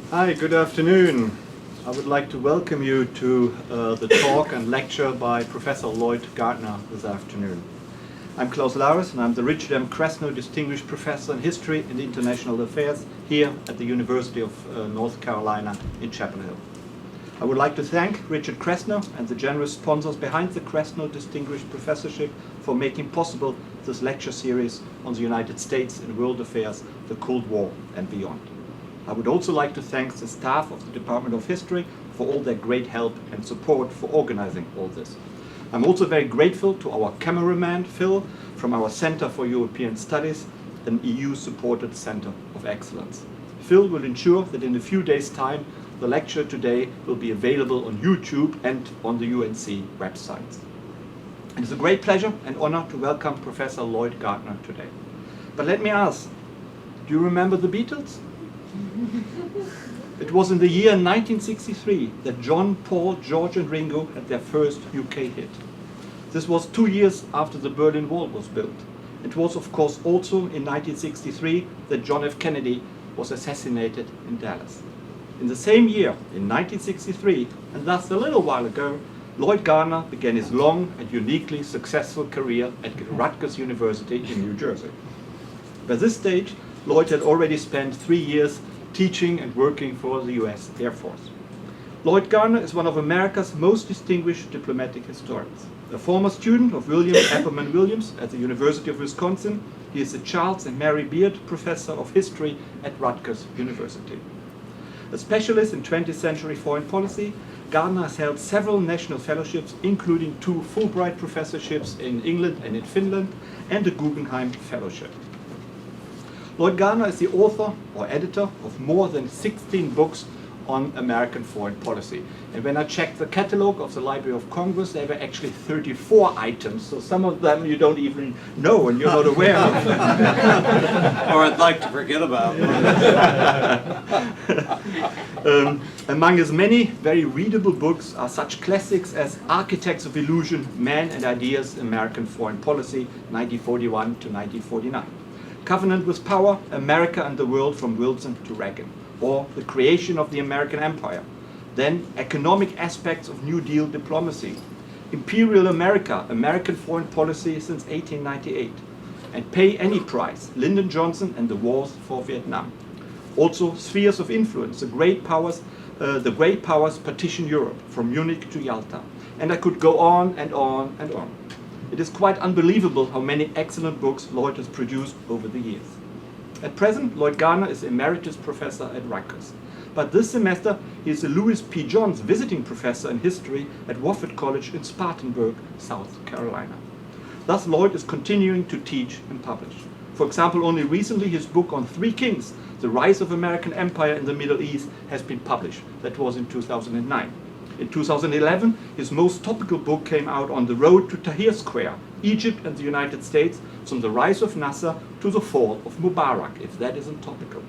Hi, good afternoon. I would like to welcome you to the talk and lecture by Professor Lloyd Gardner this afternoon. I'm Klaus Lauris, and I'm the Richard M. Kressno Distinguished Professor in History and International Affairs here at the University of North Carolina in Chapel Hill. I would like to thank Richard Kressno and the generous sponsors behind the Kressno Distinguished Professorship for making possible this lecture series on the United States and world affairs, the Cold War and beyond. I would also like to thank the staff of the Department of History for all their great help and support for organizing all this. I'm also very grateful to our cameraman, Phil, from our Center for European Studies, an EU-supported Center of Excellence. Phil will ensure that in a few days' time, the lecture today will be available on YouTube and on the UNC websites. It is a great pleasure and honor to welcome Professor Lloyd Gardner today. But let me ask, do you remember the Beatles? It was in the year 1963 that John, Paul, George and Ringo had their first UK hit. This was 2 years after the Berlin Wall was built. It was of course also in 1963 that John F. Kennedy was assassinated in Dallas. In the same year, in 1963, and thus a little while ago, Lloyd Gardner began his long and uniquely successful career at Rutgers University in New Jersey. By this stage, Lloyd had already spent 3 years teaching and working for the US Air Force. Lloyd Gardner is one of America's most distinguished diplomatic historians. A former student of William Epperman Williams at the University of Wisconsin, he is the Charles and Mary Beard Professor of History at Rutgers University. A specialist in 20th century foreign policy, Gardner has held several national fellowships, including 2 Fulbright professorships in England and in Finland, and a Guggenheim Fellowship. Lloyd Gardner is the author or editor of more than 16 books on American foreign policy. And when I checked the catalog of the Library of Congress, there were actually 34 items. So some of them you don't even know and you're not aware of. Or I'd like to forget about. Among his many very readable books are such classics as Architects of Illusion, Man and Ideas, American Foreign Policy, 1941 to 1949. Covenant with Power, America and the World from Wilson to Reagan, or The Creation of the American Empire. Then Economic Aspects of New Deal Diplomacy, Imperial America, American Foreign Policy since 1898, and Pay Any Price, Lyndon Johnson and the Wars for Vietnam. Also Spheres of Influence, the Great Powers Partition Europe, from Munich to Yalta. And I could go on and on and on. It is quite unbelievable how many excellent books Lloyd has produced over the years. At present, Lloyd Gardner is Emeritus Professor at Rutgers. But this semester, he is a Louis P. Johns Visiting Professor in History at Wofford College in Spartanburg, South Carolina. Thus, Lloyd is continuing to teach and publish. For example, only recently his book on 3 Kings, The Rise of American Empire in the Middle East, has been published. That was in 2009. In 2011, his most topical book came out on The Road to Tahrir Square, Egypt and the United States, from the rise of Nasser to the fall of Mubarak, if that isn't topical.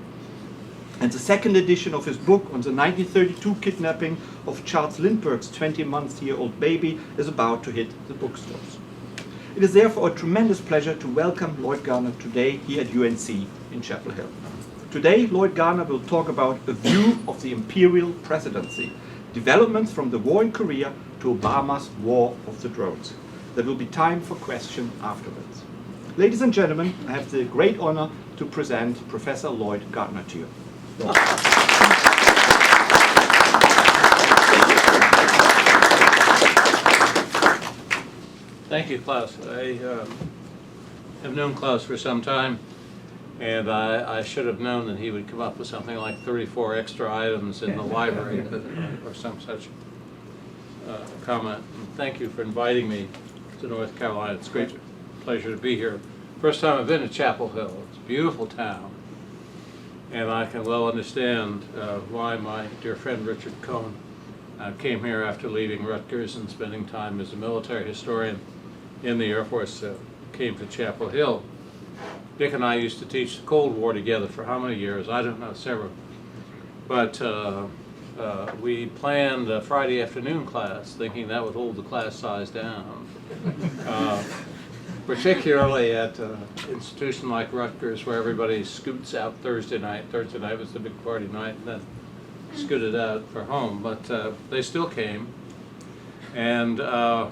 And the second edition of his book on the 1932 kidnapping of Charles Lindbergh's 20-month-old baby is about to hit the bookstores. It is therefore a tremendous pleasure to welcome Lloyd Gardner today here at UNC in Chapel Hill. Today, Lloyd Gardner will talk about a view of the Imperial Presidency, developments from the war in Korea to Obama's war of the drones. There will be time for questions afterwards. Ladies and gentlemen, I have the great honor to present Professor Lloyd Gardner to you. Thank you, Klaus. I have known Klaus for some time, and I should have known that he would come up with something like 34 extra items in the library or some such comment. And thank you for inviting me to North Carolina. It's a great pleasure to be here. First time I've been to Chapel Hill. It's a beautiful town, and I can well understand why my dear friend Richard Cohn came here after leaving Rutgers and spending time as a military historian in the Air Force, came to Chapel Hill. Dick and I used to teach the Cold War together for how many years? I don't know, several. But we planned a Friday afternoon class thinking that would hold the class size down. Particularly at an institution like Rutgers, where everybody scoots out Thursday night. Thursday night was the big party night, and then scooted out for home, but they still came. And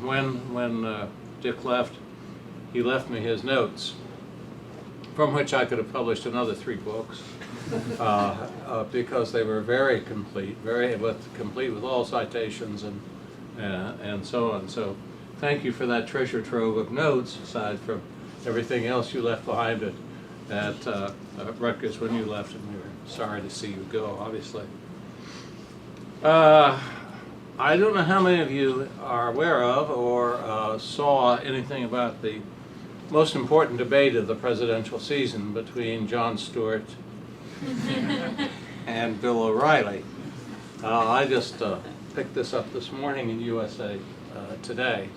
when Dick left, he left me his notes, from which I could have published another 3 books, because they were very complete, complete with all citations and so on. So thank you for that treasure trove of notes, aside from everything else you left behind at Rutgers when you left, and we were sorry to see you go, obviously. I don't know how many of you are aware of or saw anything about the most important debate of the presidential season between Jon Stewart and Bill O'Reilly. I just picked this up this morning in USA Today.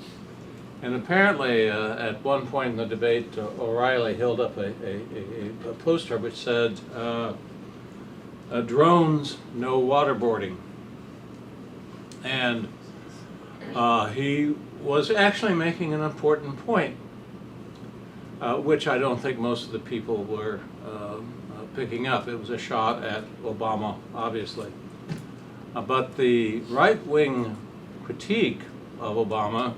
And apparently, at one point in the debate, O'Reilly held up a poster which said, drones, no waterboarding. And he was actually making an important point, which I don't think most of the people were picking up. It was a shot at Obama, obviously. But the right-wing critique of Obama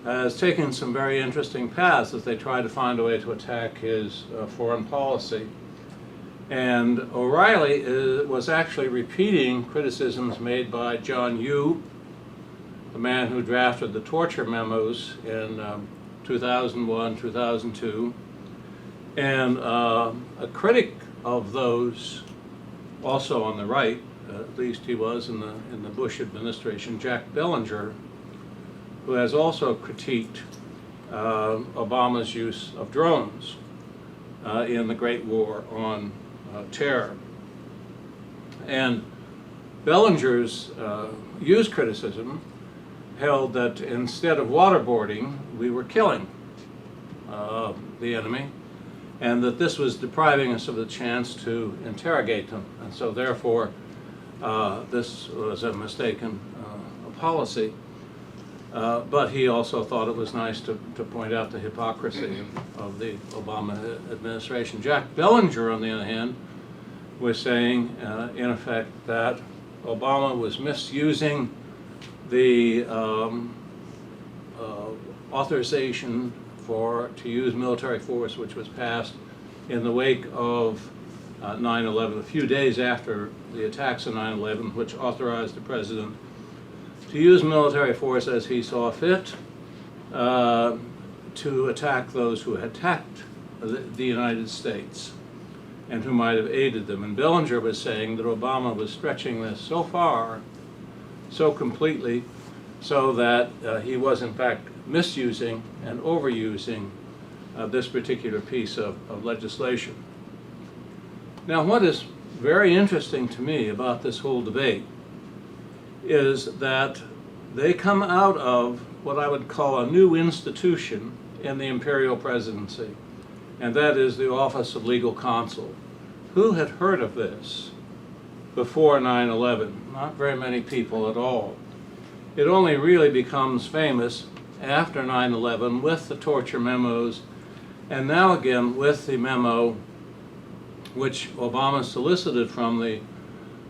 has taken some very interesting paths as they try to find a way to attack his foreign policy. And O'Reilly was actually repeating criticisms made by John Yoo, the man who drafted the torture memos in 2001, 2002, and a critic of those, also on the right, at least he was in the Bush administration, Jack Bellinger, who has also critiqued Obama's use of drones in the Great War on Terror. And Bellinger's used criticism held that instead of waterboarding, we were killing the enemy, and that this was depriving us of the chance to interrogate them. And so therefore, this was a mistaken policy. But he also thought it was nice to point out the hypocrisy of the Obama administration. Jack Bellinger, on the other hand, was saying, in effect, that Obama was misusing the authorization to use military force, which was passed in the wake of 9/11, a few days after the attacks on 9/11, which authorized the president to use military force as he saw fit to attack those who had attacked the United States and who might have aided them. And Bellinger was saying that Obama was stretching this so far, so completely, so that he was in fact misusing and overusing this particular piece of legislation. Now, what is very interesting to me about this whole debate is that they come out of what I would call a new institution in the Imperial Presidency, and that is the Office of Legal Counsel. Who had heard of this before 9/11? Not very many people at all. It only really becomes famous after 9/11 with the torture memos, and now again with the memo which Obama solicited from the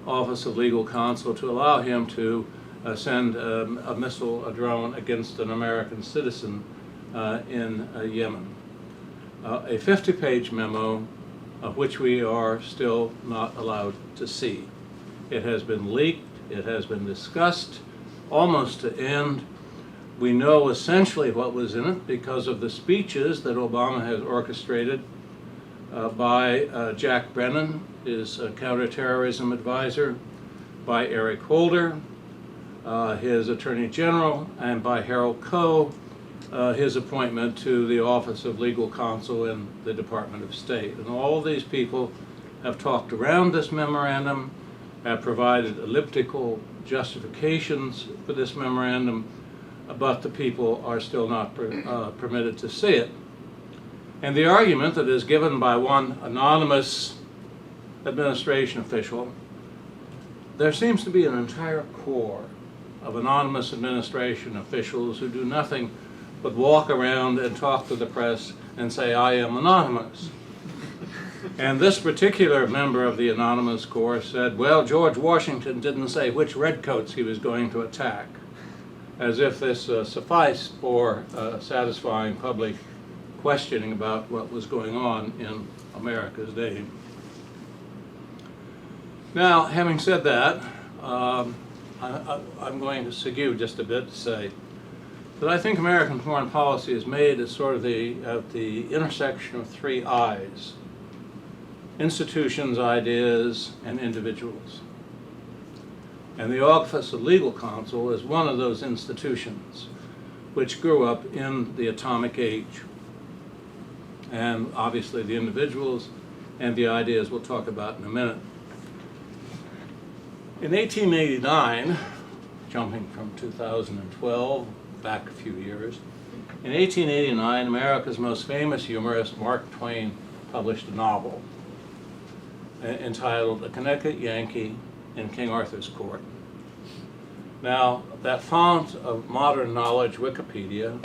Office of Legal Counsel to allow him to send a missile, a drone, against an American citizen in Yemen. A 50-page memo of which we are still not allowed to see. It has been leaked, it has been discussed almost to end. We know essentially what was in it because of the speeches that Obama has orchestrated by Jack Brennan, his counterterrorism advisor, by Eric Holder, his Attorney General, and by Harold Koh, his appointment to the Office of Legal Counsel in the Department of State. And all of these people have talked around this memorandum, have provided elliptical justifications for this memorandum, but the people are still not permitted to see it. And the argument that is given by one anonymous administration official, there seems to be an entire core of anonymous administration officials who do nothing but walk around and talk to the press and say, "I am anonymous." And this particular member of the anonymous corps said, well, George Washington didn't say which redcoats he was going to attack, as if this sufficed for satisfying public questioning about what was going on in America's name. Now, having said that, I'm going to segue just a bit to say that I think American foreign policy is made as sort of at the intersection of three I's: institutions, ideas, and individuals. And the Office of Legal Counsel is one of those institutions which grew up in the atomic age. And obviously the individuals and the ideas we'll talk about in a minute. In 1889, jumping from 2012 back a few years, in 1889, America's most famous humorist, Mark Twain, published a novel entitled A Connecticut Yankee in King Arthur's Court. Now, that font of modern knowledge, Wikipedia,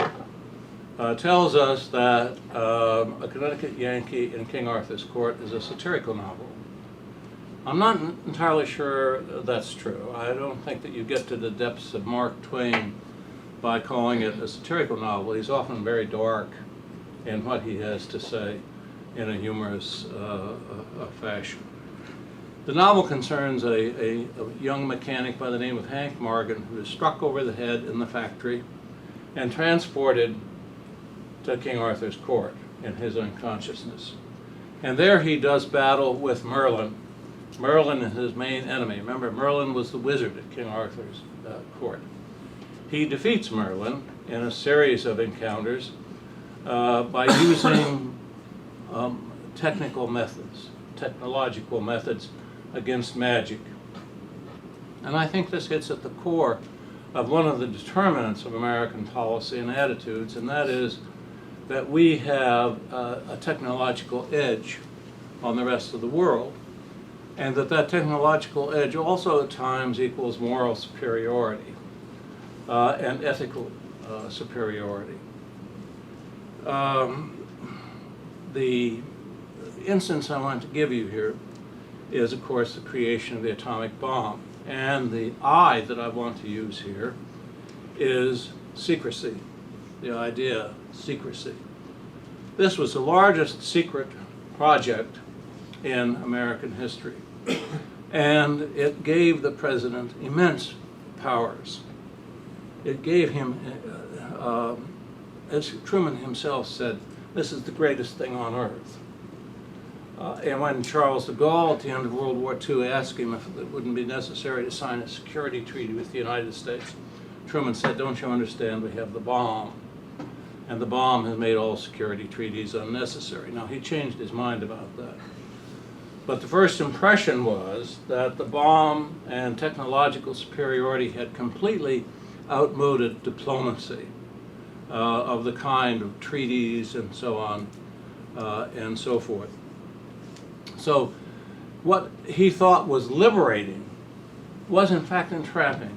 tells us that A Connecticut Yankee in King Arthur's Court is a satirical novel. I'm not entirely sure that's true. I don't think that you get to the depths of Mark Twain by calling it a satirical novel. He's often very dark in what he has to say in a humorous fashion. The novel concerns a young mechanic by the name of Hank Morgan who is struck over the head in the factory and transported to King Arthur's court in his unconsciousness. And there he does battle with Merlin. Merlin is his main enemy. Remember, Merlin was the wizard at King Arthur's court. He defeats Merlin in a series of encounters by using technological methods against magic. And I think this hits at the core of one of the determinants of American policy and attitudes, and that is that we have a technological edge on the rest of the world, and that technological edge also at times equals moral superiority and ethical superiority. The instance I want to give you here is, of course, the creation of the atomic bomb. And the I that I want to use here is secrecy, the idea secrecy. This was the largest secret project in American history. And it gave the president immense powers. It gave him, as Truman himself said, this is the greatest thing on earth. And when Charles de Gaulle at the end of World War II asked him if it wouldn't be necessary to sign a security treaty with the United States, Truman said, don't you understand, we have the bomb. And the bomb has made all security treaties unnecessary. Now, he changed his mind about that. But the first impression was that the bomb and technological superiority had completely outmoded diplomacy of the kind of treaties and so on and so forth. So what he thought was liberating was in fact entrapping.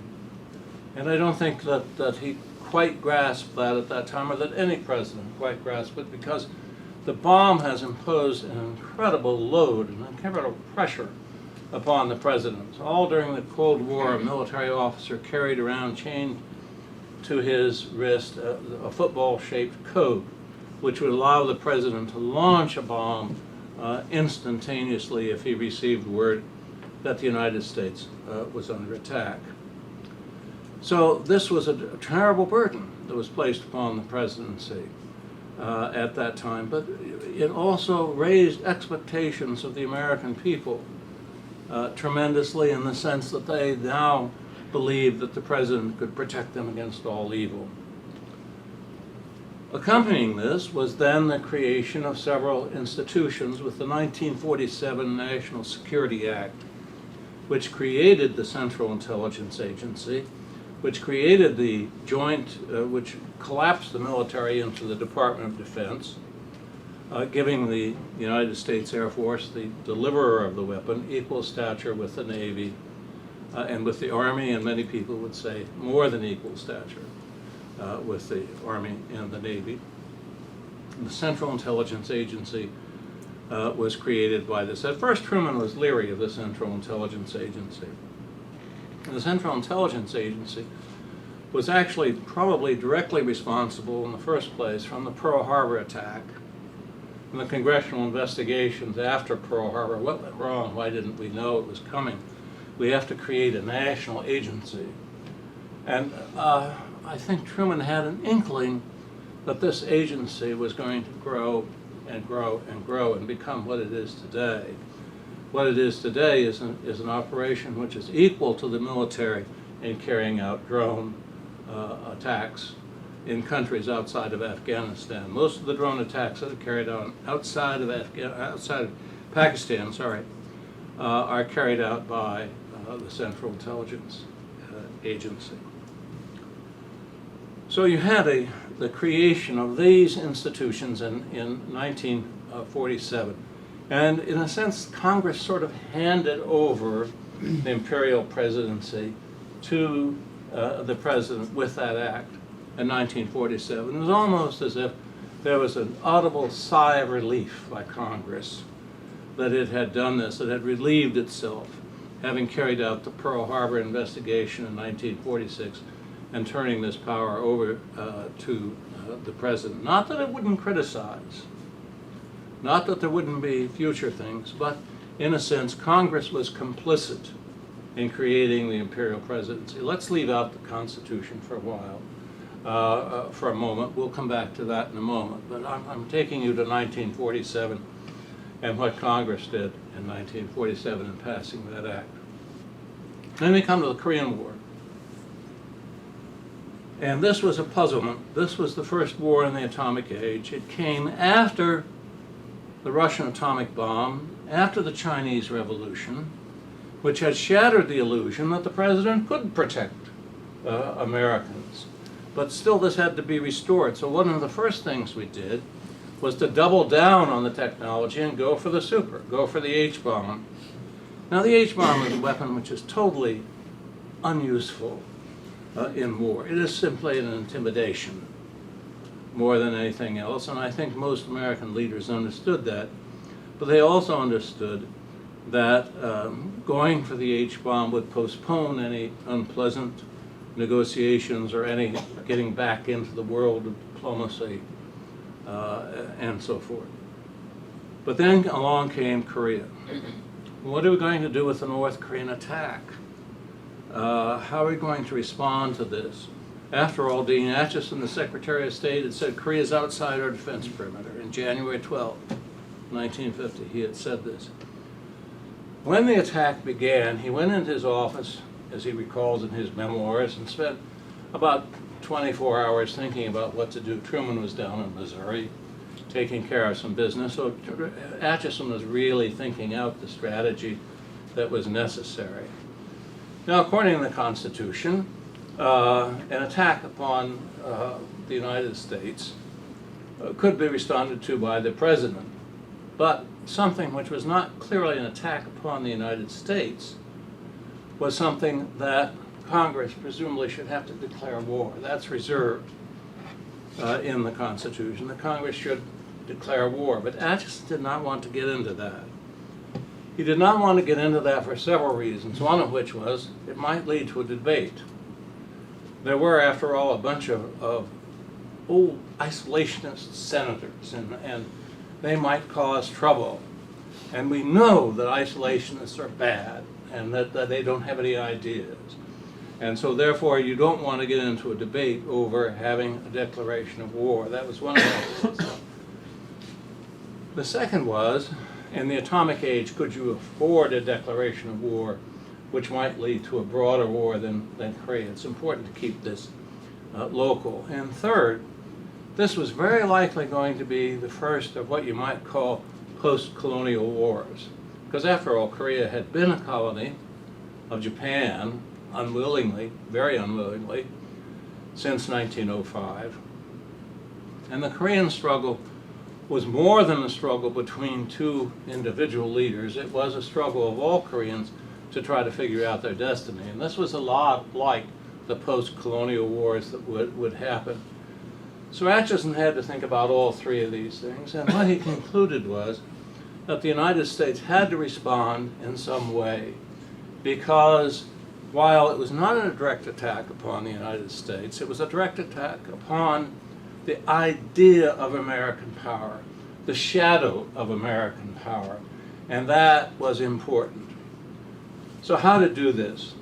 And I don't think that he quite grasped that at that time, or that any president quite grasped it, because the bomb has imposed an incredible load, an incredible pressure upon the president. All during the Cold War, a military officer carried around chained to his wrist a football-shaped code, which would allow the president to launch a bomb instantaneously if he received word that the United States was under attack. So this was a terrible burden that was placed upon the presidency at that time, but it also raised expectations of the American people tremendously, in the sense that they now believed that the president could protect them against all evil. Accompanying this was then the creation of several institutions with the 1947 National Security Act, which created the Central Intelligence Agency, which created the joint, which collapsed the military into the Department of Defense, giving the United States Air Force, the deliverer of the weapon, equal stature with the Navy and with the Army, and many people would say more than equal stature with the Army and the Navy. The Central Intelligence Agency was created by this. At first, Truman was leery of the Central Intelligence Agency. And the Central Intelligence Agency was actually probably directly responsible in the first place from the Pearl Harbor attack and the congressional investigations after Pearl Harbor. What went wrong? Why didn't we know it was coming? We have to create a national agency. And I think Truman had an inkling that this agency was going to grow and grow and grow and become what it is today. What it is today is an operation which is equal to the military in carrying out drone attacks in countries outside of Afghanistan. Most of the drone attacks that are carried out outside of Pakistan, are carried out by the Central Intelligence Agency. So you had the creation of these institutions in 1947. And in a sense, Congress sort of handed over the Imperial Presidency to the President with that act in 1947. It was almost as if there was an audible sigh of relief by Congress that it had done this, it had relieved itself, having carried out the Pearl Harbor investigation in 1946 and turning this power over to the President. Not that it wouldn't criticize, not that there wouldn't be future things, but in a sense, Congress was complicit in creating the Imperial Presidency. Let's leave out the Constitution for a while, for a moment. We'll come back to that in a moment. But I'm taking you to 1947 and what Congress did in 1947 in passing that act. Then we come to the Korean War. And this was a puzzlement. This was the first war in the atomic age. It came after the Russian atomic bomb, after the Chinese Revolution, which had shattered the illusion that the president could protect Americans. But still this had to be restored. So one of the first things we did was to double down on the technology and go for the super, go for the H-bomb. Now the H-bomb is a weapon which is totally unuseful in war. It is simply an intimidation more than anything else, and I think most American leaders understood that. But they also understood that going for the H-bomb would postpone any unpleasant negotiations or any getting back into the world of diplomacy and so forth. But then along came Korea. What are we going to do with the North Korean attack? How are we going to respond to this? After all, Dean Acheson, the Secretary of State, had said Korea's outside our defense perimeter. In January 12, 1950, he had said this. When the attack began, he went into his office, as he recalls in his memoirs, and spent about 24 hours thinking about what to do. Truman was down in Missouri, taking care of some business, so Acheson was really thinking out the strategy that was necessary. Now, according to the Constitution, an attack upon the United States could be responded to by the President, but something which was not clearly an attack upon the United States was something that Congress presumably should have to declare war. That's reserved in the Constitution. The Congress should declare war, but Acheson did not want to get into that. He did not want to get into that for several reasons, one of which was it might lead to a debate. There were, after all, a bunch of old isolationist senators, and they might cause trouble. And we know that isolationists are bad and that they don't have any ideas. And so therefore you don't want to get into a debate over having a declaration of war. That was one of the reasons. The second was, in the atomic age, could you afford a declaration of war which might lead to a broader war than Korea? It's important to keep this local. And third, this was very likely going to be the first of what you might call post-colonial wars. Because after all, Korea had been a colony of Japan, unwillingly, very unwillingly, since 1905. And the Korean struggle was more than a struggle between two individual leaders. It was a struggle of all Koreans to try to figure out their destiny. And this was a lot like the post-colonial wars that would happen. So Acheson had to think about all three of these things, and what he concluded was that the United States had to respond in some way, because while it was not a direct attack upon the United States, it was a direct attack upon the idea of American power, the shadow of American power, and that was important. So how to do this?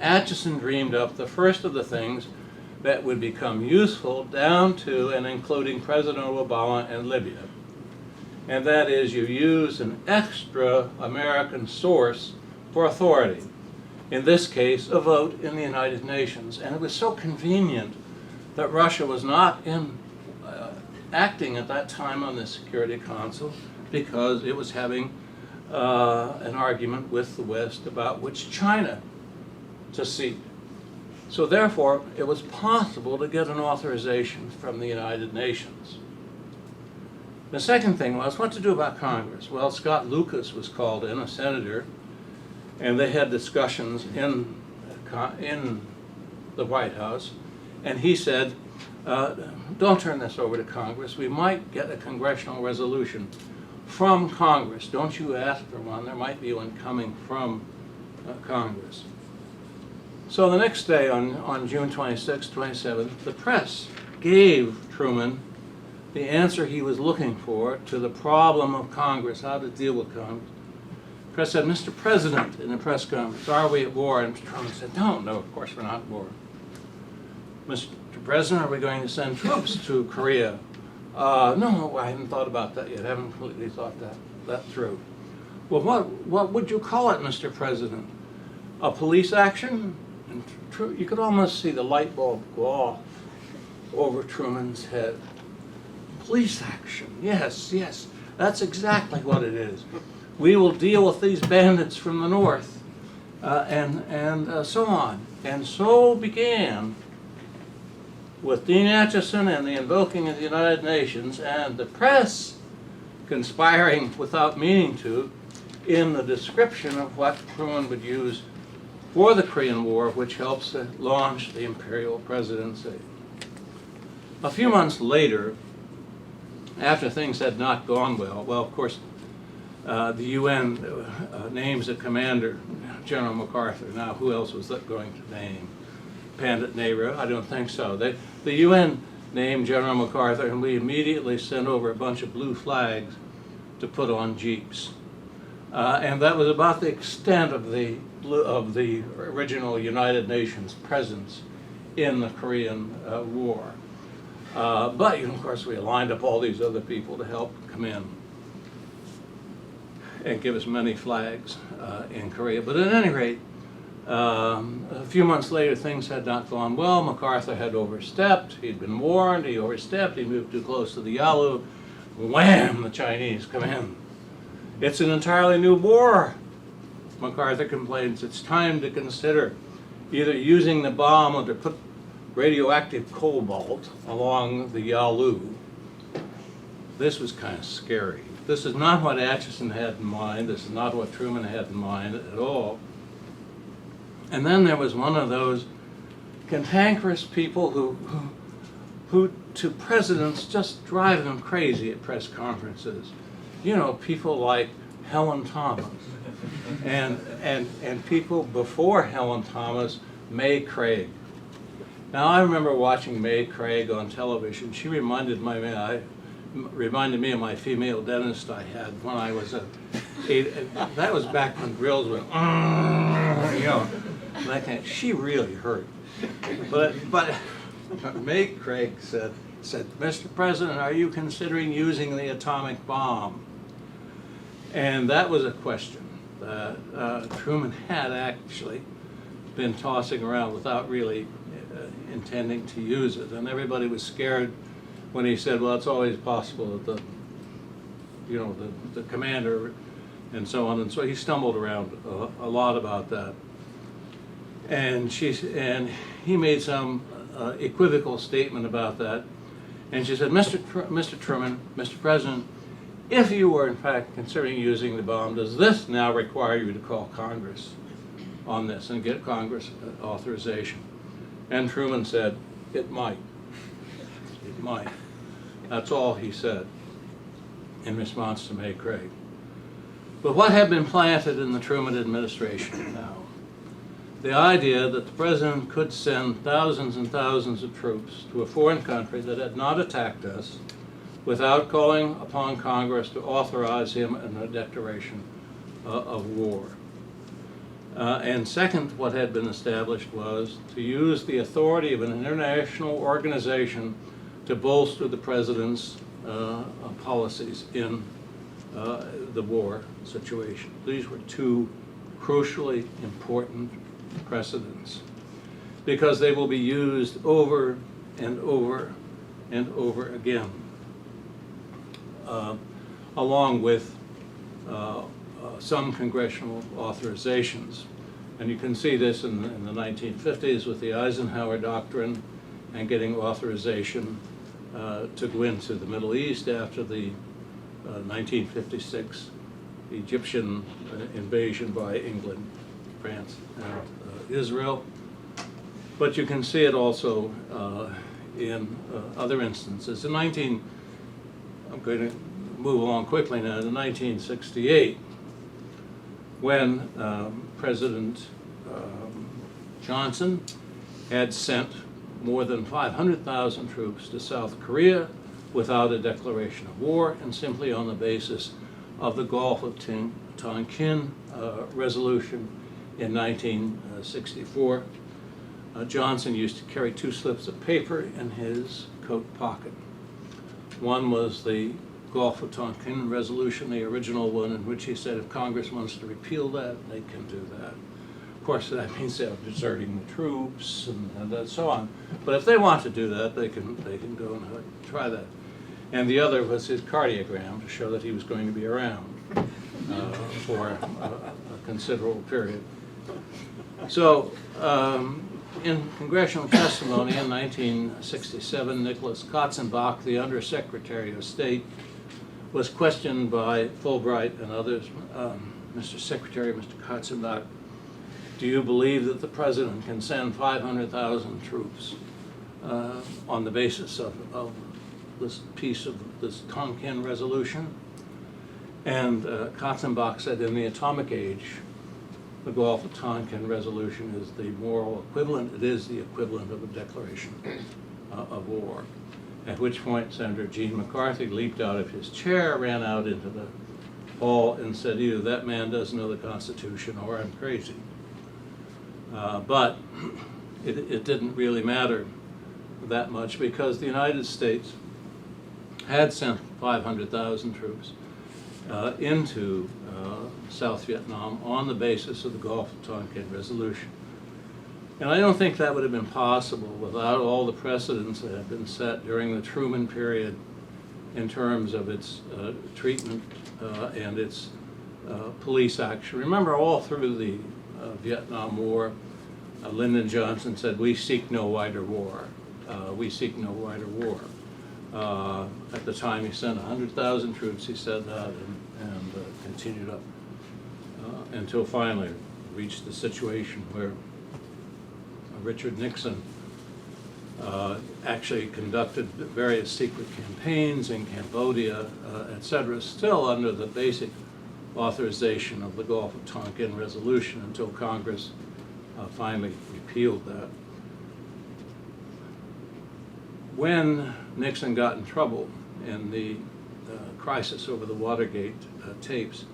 Acheson dreamed up the first of the things that would become useful down to and including President Obama and Libya. And that is, you use an extra American source for authority. In this case, a vote in the United Nations. And it was so convenient that Russia was not acting at that time on the Security Council, because it was having an argument with the West about which China to seat. So therefore, it was possible to get an authorization from the United Nations. The second thing was what to do about Congress. Well, Scott Lucas was called in, a senator, and they had discussions in the White House, and he said, don't turn this over to Congress. We might get a congressional resolution from Congress. Don't you ask for one. There might be one coming from Congress. So the next day, on June 26, 27th, the press gave Truman the answer he was looking for to the problem of Congress, how to deal with Congress. The press said, Mr. President, in the press conference, are we at war? And Truman said, no, of course we're not at war. Mr. President, are we going to send troops to Korea? No, I haven't thought about that yet. I haven't completely thought that through. Well, what would you call it, Mr. President? A police action? And you could almost see the light bulb go off over Truman's head. Police action, yes, that's exactly what it is. We will deal with these bandits from the north, and so on. And so began, with Dean Acheson and the invoking of the United Nations, and the press conspiring without meaning to, in the description of what Truman would use for the Korean War, which helps launch the Imperial Presidency. A few months later, after things had not gone well, of course, the UN names a commander, General MacArthur. Now, who else was that going to name? Pandit Nehru? I don't think so. The UN named General MacArthur, and we immediately sent over a bunch of blue flags to put on jeeps. And that was about the extent of the original United Nations presence in the Korean War. But, of course, we lined up all these other people to help come in and give us many flags in Korea. But at any rate, a few months later, things had not gone well. MacArthur had overstepped. He'd been warned. He overstepped. He moved too close to the Yalu. Wham! The Chinese come in. It's an entirely new war. MacArthur complains it's time to consider either using the bomb or to put radioactive cobalt along the Yalu. This was kind of scary. This is not what Acheson had in mind. This is not what Truman had in mind at all. And then there was one of those cantankerous people who to presidents just drive them crazy at press conferences. You know, people like Helen Thomas and people before Helen Thomas, May Craig. Now, I remember watching May Craig on television. She reminded me of my female dentist I had when I was that was back when grills went, you know, that kind of, she really hurt. But May Craig said, Mr. President, are you considering using the atomic bomb? And that was a question that Truman had actually been tossing around without really intending to use it. And everybody was scared when he said, well, it's always possible that the commander and so on. And so he stumbled around a lot about that. And he made some equivocal statement about that. And she said, Mr. Truman, Mr. President, if you were in fact considering using the bomb, does this now require you to call Congress on this and get Congress authorization? And Truman said, it might. It might. That's all he said. in response to May Craig. But what had been planted in the Truman administration now? The idea that the president could send thousands and thousands of troops to a foreign country that had not attacked us without calling upon Congress to authorize him in a declaration of war. And second, what had been established was to use the authority of an international organization to bolster the president's policies in the war situation. These were two crucially important precedents because they will be used over and over and over again, along with some congressional authorizations. And you can see this in the 1950s with the Eisenhower Doctrine and getting authorization to go into the Middle East after the 1956 Egyptian invasion by England, France, and Israel. But you can see it also in other instances. I'm going to move along quickly now. In 1968, when President Johnson had sent more than 500,000 troops to South Korea without a declaration of war and simply on the basis of the Gulf of Tonkin resolution in 1964. Johnson used to carry two slips of paper in his coat pocket. One was the Gulf of Tonkin resolution, the original one, in which he said if Congress wants to repeal that, they can do that. Of course, that means they're deserting the troops and so on. But if they want to do that, they can go and try that. And the other was his cardiogram to show that he was going to be around for a considerable period. So, in congressional testimony in 1967, Nicholas Katzenbach, the Undersecretary of State, was questioned by Fulbright and others. Mr. Secretary, Mr. Katzenbach, do you believe that the president can send 500,000 troops on the basis of this piece of this Tonkin resolution? And Katzenbach said, in the atomic age, the Gulf of Tonkin resolution is the moral equivalent. It is the equivalent of a declaration of war. At which point Senator Gene McCarthy leaped out of his chair, ran out into the hall and said, either that man doesn't know the Constitution or I'm crazy. But it didn't really matter that much because the United States had sent 500,000 troops into South Vietnam on the basis of the Gulf of Tonkin resolution. And I don't think that would have been possible without all the precedents that had been set during the Truman period in terms of its treatment and its police action. Remember, all through the Vietnam War, Lyndon Johnson said, we seek no wider war. We seek no wider war. At the time, he sent 100,000 troops, he said that, and continued up until finally reached the situation where Richard Nixon actually conducted various secret campaigns in Cambodia, etc., still under the basic authorization of the Gulf of Tonkin resolution until Congress finally repealed that. When Nixon got in trouble in the crisis over the Watergate tapes,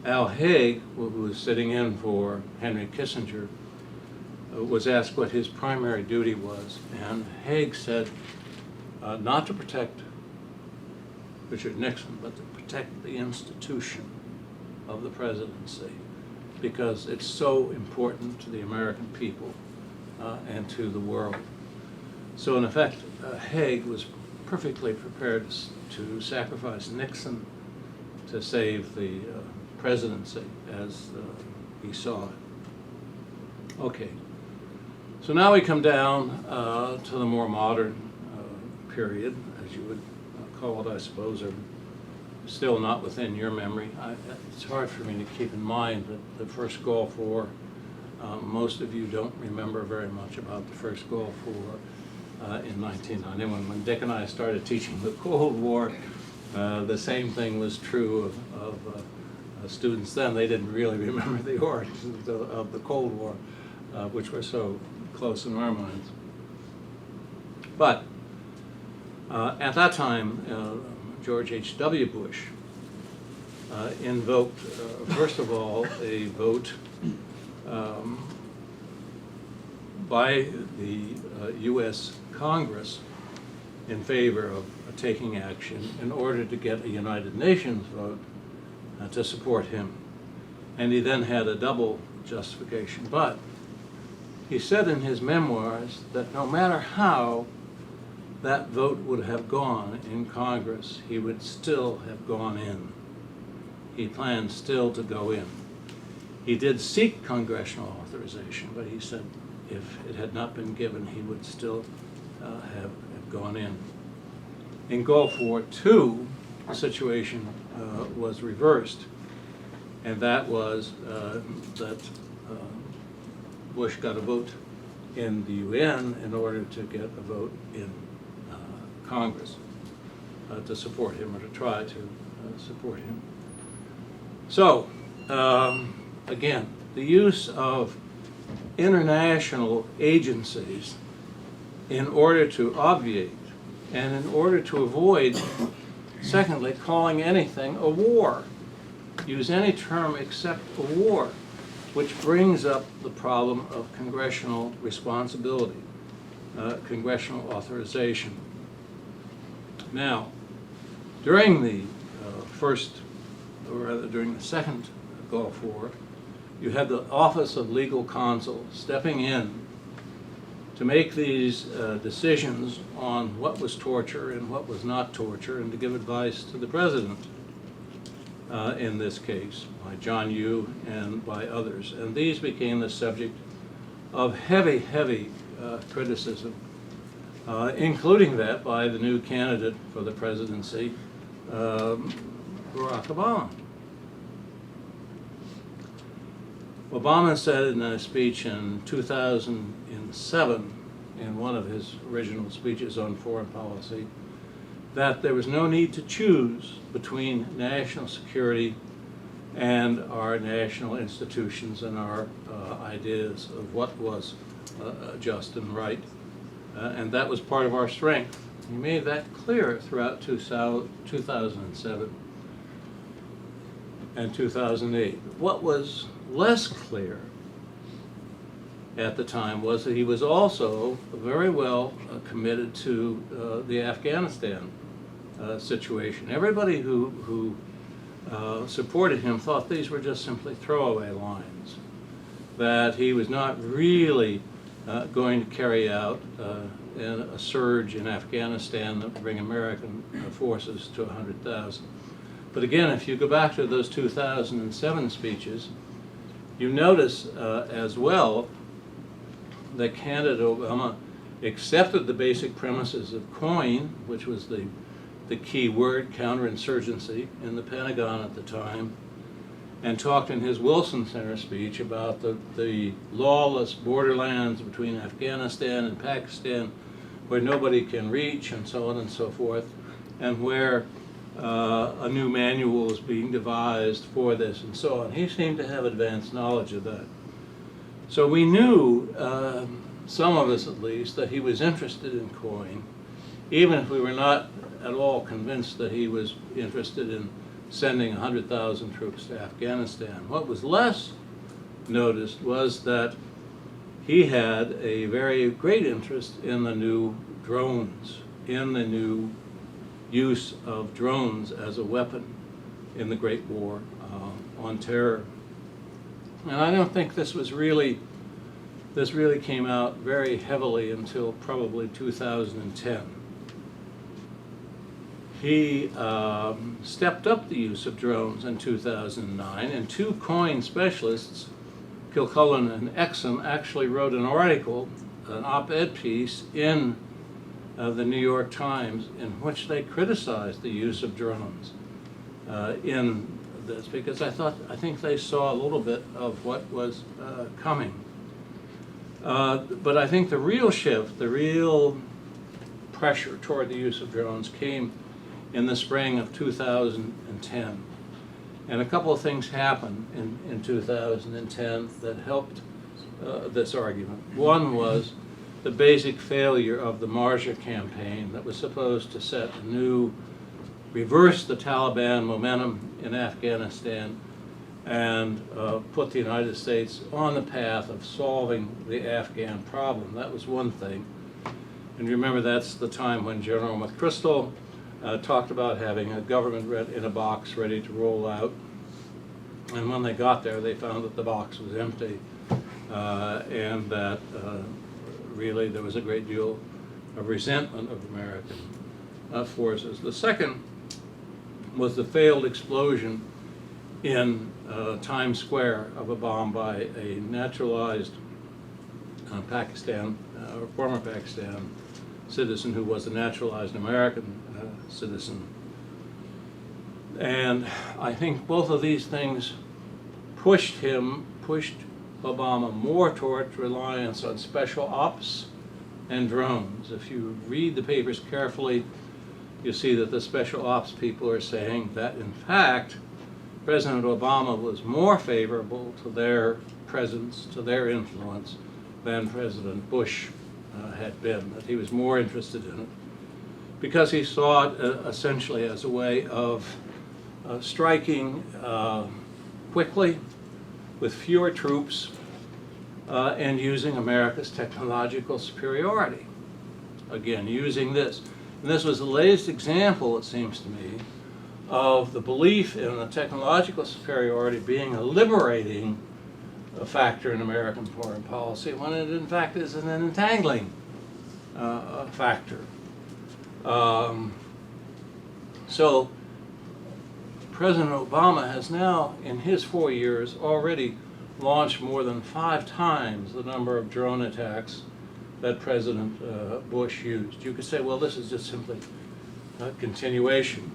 Al Haig, who was sitting in for Henry Kissinger, was asked what his primary duty was, and Haig said not to protect Richard Nixon, but to protect the institution of the presidency, because it's so important to the American people and to the world. So in effect, Haig was perfectly prepared to sacrifice Nixon to save the presidency as he saw it. Okay, so now we come down to the more modern period, as you would call it, I suppose, or still not within your memory. It's hard for me to keep in mind that the first Gulf War, most of you don't remember very much about the first Gulf War in 1991. When Dick and I started teaching the Cold War, The same thing was true of students then. They didn't really remember the origins of the Cold War, which were so close in our minds. But at that time, George H.W. Bush invoked, first of all, a vote by the U.S. Congress in favor of taking action in order to get a United Nations vote to support him. And he then had a double justification. But he said in his memoirs that no matter how that vote would have gone in Congress, he would still have gone in. He planned still to go in. He did seek congressional authorization, but he said if it had not been given, he would still have gone in. In Gulf War II, the situation was reversed, and that was that Bush got a vote in the UN in order to get a vote in Congress to support him, or to try to support him. So, again, the use of international agencies in order to obviate and in order to avoid, secondly, calling anything a war. Use any term except a war, which brings up the problem of congressional responsibility, congressional authorization. Now, during the during the Second Gulf War, you had the Office of Legal Counsel stepping in to make these decisions on what was torture and what was not torture, and to give advice to the president in this case, by John Yoo and by others. And these became the subject of heavy, heavy criticism, including that by the new candidate for the presidency, Barack Obama. Obama said in a speech in 2007, in one of his original speeches on foreign policy, that there was no need to choose between national security and our national institutions and our ideas of what was just and right. And that was part of our strength. He made that clear throughout 2007 and 2008. What was less clear at the time was that he was also very well committed to the Afghanistan situation. Everybody who supported him thought these were just simply throwaway lines, that he was not really going to carry out a surge in Afghanistan that would bring American forces to 100,000. But again, if you go back to those 2007 speeches, you notice as well that candidate Obama accepted the basic premises of COIN, which was the key word, counterinsurgency, in the Pentagon at the time, and talked in his Wilson Center speech about the lawless borderlands between Afghanistan and Pakistan, where nobody can reach, and so on and so forth, and where a new manual is being devised for this, and so on. He seemed to have advanced knowledge of that. So we knew, some of us at least, that he was interested in COIN, even if we were not at all convinced that he was interested in sending 100,000 troops to Afghanistan. What was less noticed was that he had a very great interest in the new drones, in the new use of drones as a weapon in the Great War on terror. And I don't think this really came out very heavily until probably 2010. He stepped up the use of drones in 2009, and two COIN specialists, Kilcullen and Exum, actually wrote an article, an op-ed piece in the New York Times, in which they criticized the use of drones in this, because I think they saw a little bit of what was coming. But I think the real shift, the real pressure toward the use of drones came in the spring of 2010. And a couple of things happened in 2010 that helped this argument. One was the basic failure of the Marja campaign that was supposed to reverse the Taliban momentum in Afghanistan and put the United States on the path of solving the Afghan problem. That was one thing. And remember, that's the time when General McChrystal talked about having a government in a box ready to roll out. And when they got there, they found that the box was empty and that really there was a great deal of resentment of American forces. The second was the failed explosion in Times Square of a bomb by a naturalized former Pakistan citizen who was a naturalized American citizen. And I think both of these things pushed Obama more toward reliance on special ops and drones. If you read the papers carefully, you see that the special ops people are saying that, in fact, President Obama was more favorable to their presence, to their influence, than President Bush had been, that he was more interested in it, because he saw it essentially as a way of striking quickly, with fewer troops, and using America's technological superiority. Again, using this. And this was the latest example, it seems to me, of the belief in the technological superiority being a liberating factor in American foreign policy, when it in fact is an entangling factor. So President Obama has now, in his 4 years, already launched more than 5 times the number of drone attacks that President Bush used. You could say, well, this is just simply a continuation.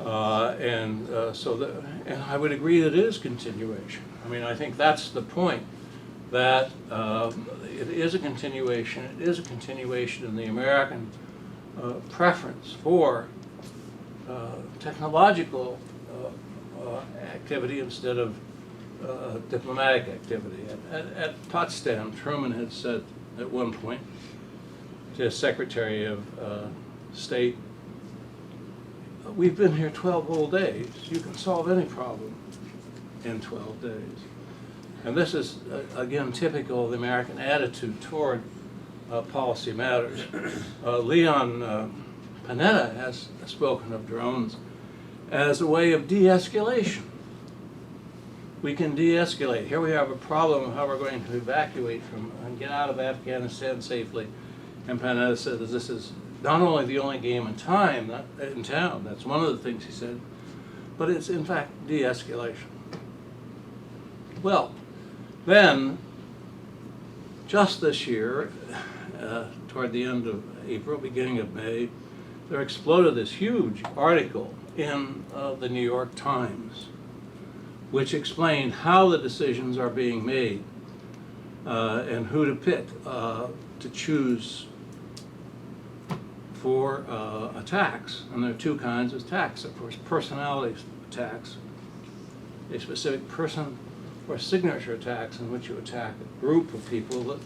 And I would agree that it is continuation. I mean, I think that's the point, that it is a continuation. It is a continuation in the American preference for technological activity instead of diplomatic activity. At Potsdam, Truman had said at one point to his Secretary of State, "We've been here 12 whole days. You can solve any problem in 12 days." And this is, again, typical of the American attitude toward policy matters. Leon Panetta has spoken of drones as a way of de-escalation. We can de-escalate. Here we have a problem of how we're going to evacuate from and get out of Afghanistan safely. And Panetta said that this is not only the only game in town, that's one of the things he said, but it's in fact de-escalation. Well, then, just this year, toward the end of April, beginning of May, there exploded this huge article in the New York Times, which explained how the decisions are being made and who to pick to choose for attacks. And there are 2 kinds of attacks. Of course, personality attacks, a specific person, or signature attacks in which you attack a group of people that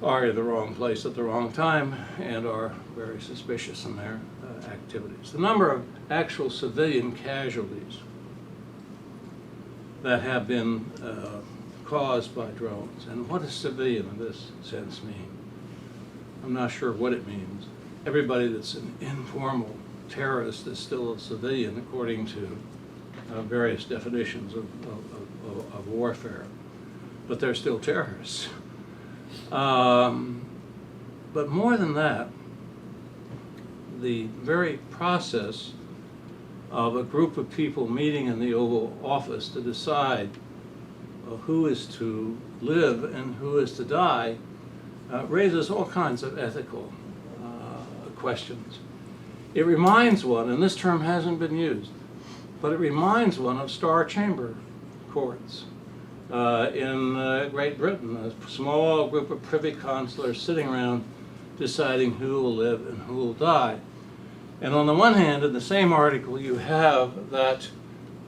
are in the wrong place at the wrong time and are very suspicious in their activities. The number of actual civilian casualties that have been caused by drones, and what does civilian in this sense mean? I'm not sure what it means. Everybody that's an informal terrorist is still a civilian according to various definitions of warfare, but they're still terrorists. But more than that, the very process of a group of people meeting in the Oval Office to decide who is to live and who is to die raises all kinds of ethical questions. It reminds one, and this term hasn't been used, but it reminds one of Star Chamber courts in Great Britain, a small group of privy councillors sitting around deciding who will live and who will die. And on the one hand, in the same article, you have that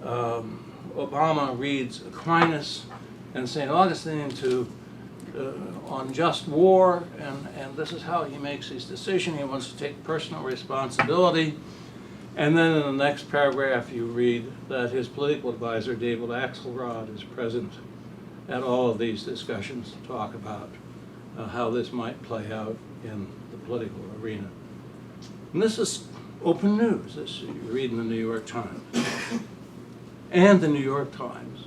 Obama reads Aquinas and St. Augustine on just war, and this is how he makes his decision. He wants to take personal responsibility. And then in the next paragraph, you read that his political advisor, David Axelrod, is present at all of these discussions to talk about how this might play out in the political arena. And this is open news. This you read in the New York Times. And the New York Times,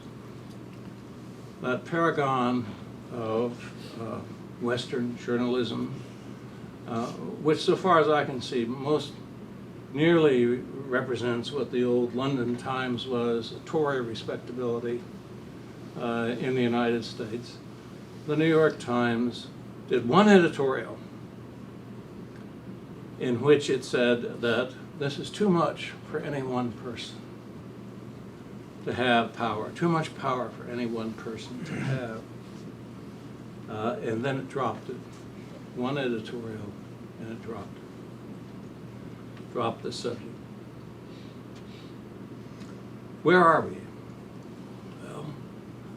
that paragon of Western journalism, which so far as I can see, most nearly represents what the old London Times was, a Tory respectability in the United States. The New York Times did one editorial in which it said that this is too much for any one person to have power, too much power for any one person to have. And then it dropped it. One editorial, and it dropped it. Dropped the subject. Where are we? Well,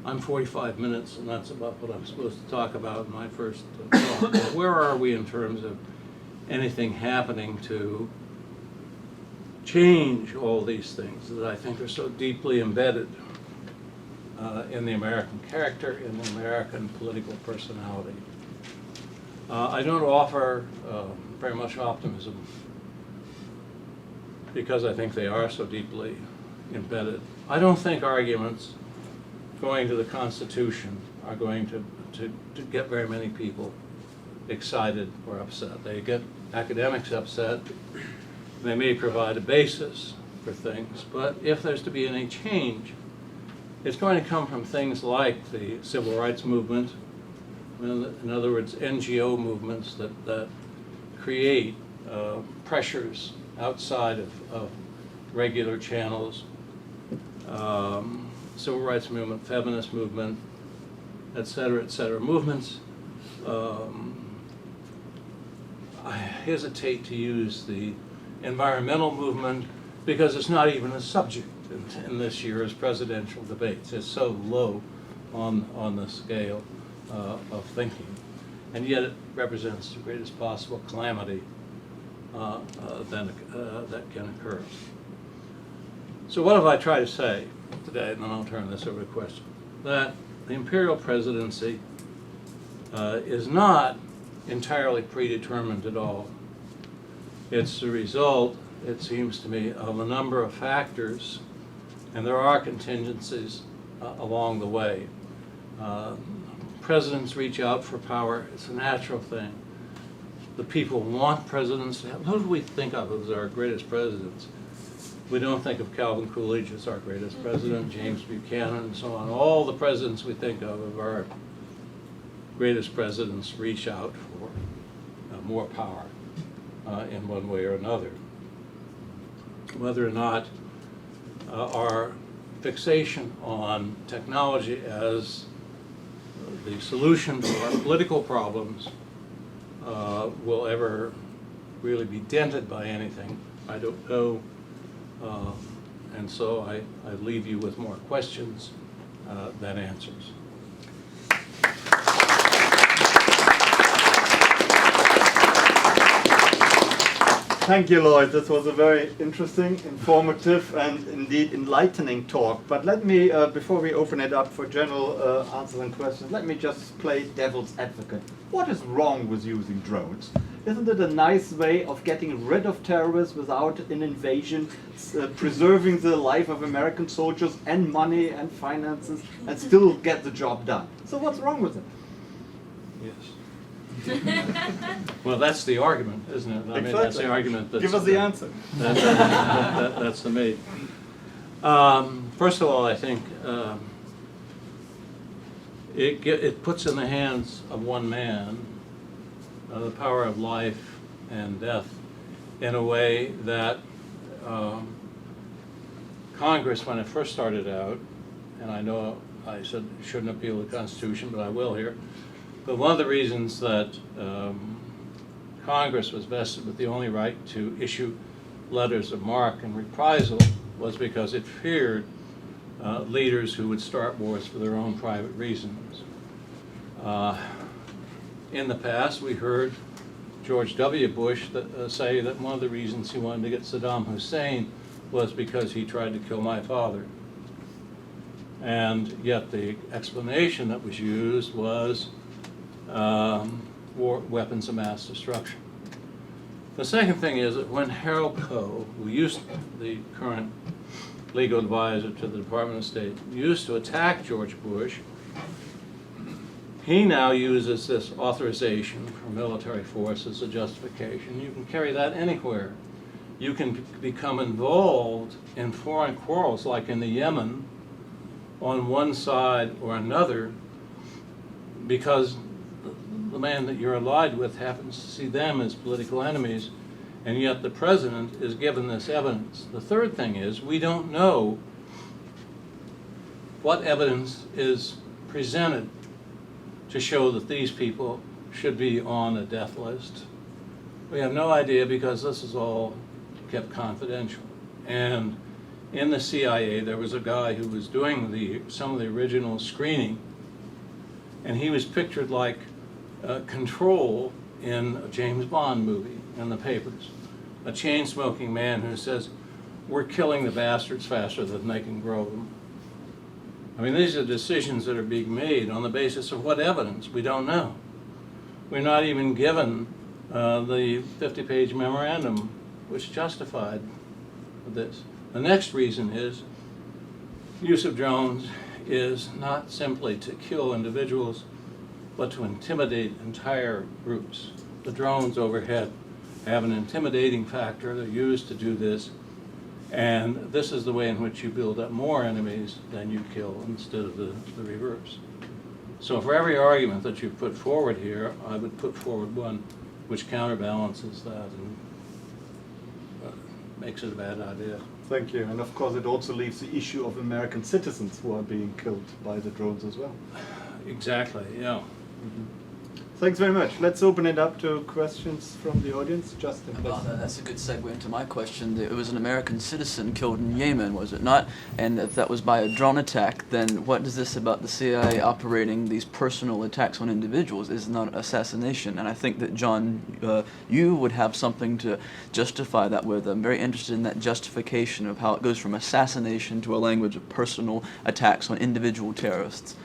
I'm 45 minutes, and that's about what I'm supposed to talk about in my first talk. But where are we in terms of anything happening to change all these things that I think are so deeply embedded in the American character, in the American political personality? I don't offer very much optimism because I think they are so deeply embedded. I don't think arguments going to the Constitution are going to get very many people excited or upset. They get academics upset. They may provide a basis for things, but if there's to be any change, it's going to come from things like the civil rights movement, in other words, NGO movements that create pressures outside of regular channels, civil rights movement, feminist movement, et cetera, movements. I hesitate to use the environmental movement because it's not even a subject in this year's presidential debates. It's so low on the scale of thinking, and yet it represents the greatest possible calamity that can occur. So what have I tried to say today, and then I'll turn this over to questions? That the Imperial Presidency is not entirely predetermined at all. It's the result, it seems to me, of a number of factors, and there are contingencies along the way. Presidents reach out for power. It's a natural thing. The people want presidents to have. Who do we think of as our greatest presidents? We don't think of Calvin Coolidge as our greatest president, James Buchanan, and so on. All the presidents we think of our greatest presidents reach out for more power in one way or another. Whether or not our fixation on technology as the solution to our political problems will ever really be dented by anything, I don't know. And so I leave you with more questions than answers. Thank you, Lloyd. This was a very interesting, informative, and indeed enlightening talk. But let me, before we open it up for general answers and questions, let me just play devil's advocate. What is wrong with using drones? Isn't it a nice way of getting rid of terrorists without an invasion, preserving the life of American soldiers and money and finances, and still get the job done? So what's wrong with it? Yes. Well, that's the argument, isn't it? I mean, that's the argument. Give us the answer. That's the me. First of all, I think it puts in the hands of one man the power of life and death in a way that Congress, when it first started out, and I know I said shouldn't appeal to the Constitution, but I will here. But one of the reasons that Congress was vested with the only right to issue letters of marque and reprisal was because it feared leaders who would start wars for their own private reasons. In the past, we heard George W. Bush say that one of the reasons he wanted to get Saddam Hussein was because he tried to kill my father. And yet the explanation that was used was weapons of mass destruction. The second thing is that when Harold Coe, who used the current legal advisor to the Department of State, used to attack George Bush, he now uses this authorization for military force as a justification. You can carry that anywhere. You can become involved in foreign quarrels, like in the Yemen, on one side or another, because the man that you're allied with happens to see them as political enemies, and yet the president is given this evidence. The third thing is, we don't know what evidence is presented to show that these people should be on a death list. We have no idea because this is all kept confidential. And in the CIA, there was a guy who was doing some of the original screening, and he was pictured like Control in a James Bond movie in the papers. A chain-smoking man who says, "We're killing the bastards faster than they can grow them." I mean, these are decisions that are being made on the basis of what evidence? We don't know. We're not even given the 50-page memorandum which justified this. The next reason is use of drones is not simply to kill individuals, but to intimidate entire groups. The drones overhead have an intimidating factor. They're used to do this. And this is the way in which you build up more enemies than you kill, instead of the reverse. So for every argument that you put forward here, I would put forward one which counterbalances that and makes it a bad idea. Thank you. And of course it also leaves the issue of American citizens who are being killed by the drones as well. Exactly, yeah. Thanks very much. Let's open it up to questions from the audience. Justin, please. That's a good segue into my question. It was an American citizen killed in Yemen, was it not? And if that was by a drone attack, then what is this about the CIA operating these personal attacks on individuals is not assassination? And I think that, John, you would have something to justify that with. I'm very interested in that justification of how it goes from assassination to a language of personal attacks on individual terrorists.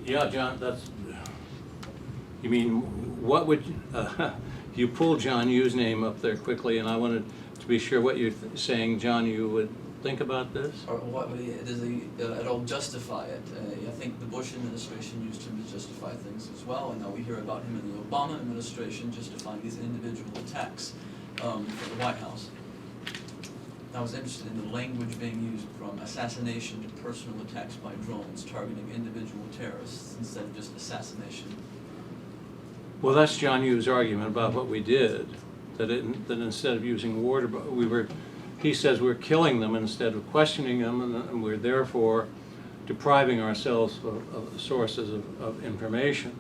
Yeah, John, you mean, what would, you pulled John Yu's name up there quickly, and I wanted to be sure what you're saying, John Yu would think about this? Or what does he at all justify it? I think the Bush administration used him to justify things as well, and now we hear about him in the Obama administration justifying these individual attacks for the White House. I was interested in the language being used from assassination to personal attacks by drones targeting individual terrorists instead of just assassination. Well, that's John Yu's argument about what we did, that instead of using war, he says we're killing them instead of questioning them, and we're therefore depriving ourselves of sources of information.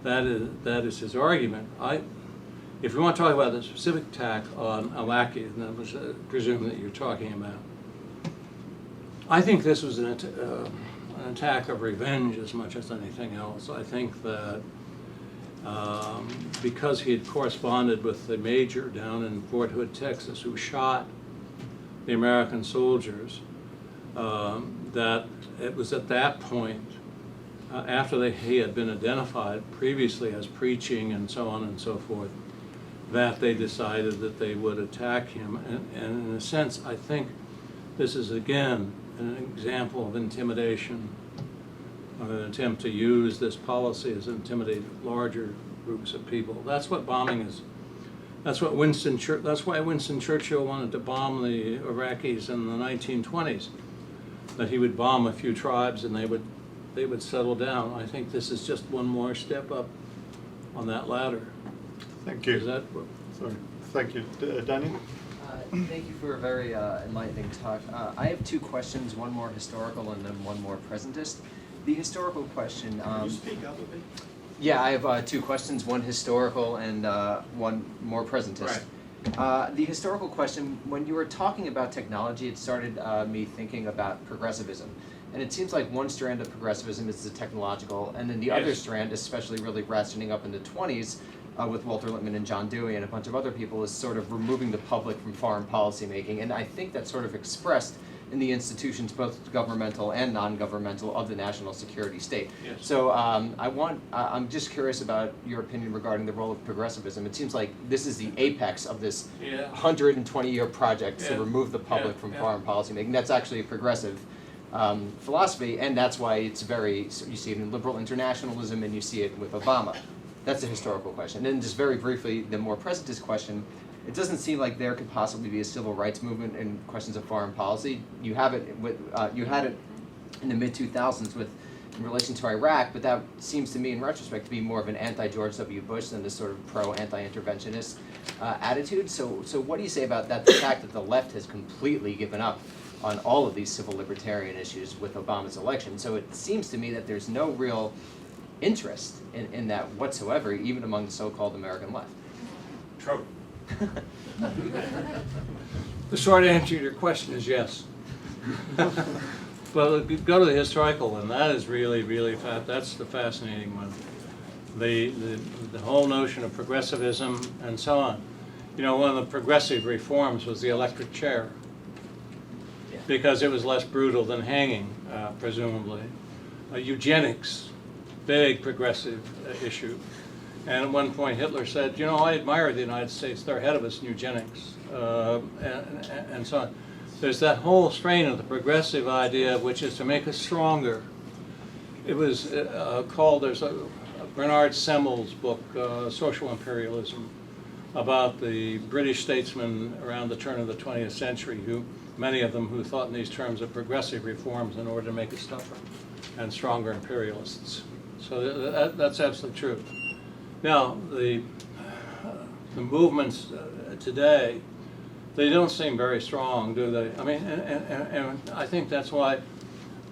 That is his argument. If you want to talk about the specific attack on Iraqi, and that was presume that you're talking about, I think this was an attack of revenge as much as anything else. I think that because he had corresponded with the major down in Fort Hood, Texas, who shot the American soldiers, that it was at that point, after he had been identified previously as preaching and so on and so forth, that they decided that they would attack him. And in a sense, I think this is again an example of intimidation, an attempt to use this policy as intimidate larger groups of people. That's what bombing is. That's why Winston Churchill wanted to bomb the Iraqis in the 1920s, that he would bomb a few tribes and they would settle down. I think this is just one more step up on that ladder. Thank you. Is that, sorry. Thank you. Daniel? Thank you for a very enlightening talk. I have two questions, one more historical and then one more presentist. The historical question... Can you speak up a bit? Yeah, I have two questions, one historical and one more presentist. Right. The historical question, when you were talking about technology, it started me thinking about progressivism. And it seems like one strand of progressivism is the technological, and then the other strand, especially really ratcheting up in the 20s with Walter Lippmann and John Dewey and a bunch of other people, is sort of removing the public from foreign policy making. And I think that's sort of expressed in the institutions, both governmental and non-governmental, of the national security state. Yes. So I'm just curious about your opinion regarding the role of progressivism. It seems like this is the apex of this 120-year project to remove the public from foreign policy making. That's actually a progressive philosophy, and that's why it's very, you see it in liberal internationalism and you see it with Obama. That's the historical question. And then just very briefly, the more presentist question, it doesn't seem like there could possibly be a civil rights movement in questions of foreign policy. You have it with, you had it in the mid-2000s with, in relation to Iraq, but that seems to me in retrospect to be more of an anti-George W. Bush than this sort of pro-anti-interventionist attitude. So what do you say about that, the fact that the left has completely given up on all of these civil libertarian issues with Obama's election? So it seems to me that there's no real interest in that whatsoever, even among the so-called American left. True. The short answer to your question is yes. Well, go to the historical one. That is really, really that's the fascinating one. The whole notion of progressivism and so on. You know, one of the progressive reforms was the electric chair, because it was less brutal than hanging, presumably. Eugenics, big progressive issue. And at one point Hitler said, you know, I admire the United States, they're ahead of us in eugenics, and so on. There's that whole strain of the progressive idea, which is to make us stronger. It was called, there's a Bernard Semmel's book, Social Imperialism, about the British statesmen around the turn of the 20th century, who many of them who thought in these terms of progressive reforms in order to make us tougher and stronger imperialists. So that's absolutely true. Now, the movements today, they don't seem very strong, do they? I mean, and I think that's why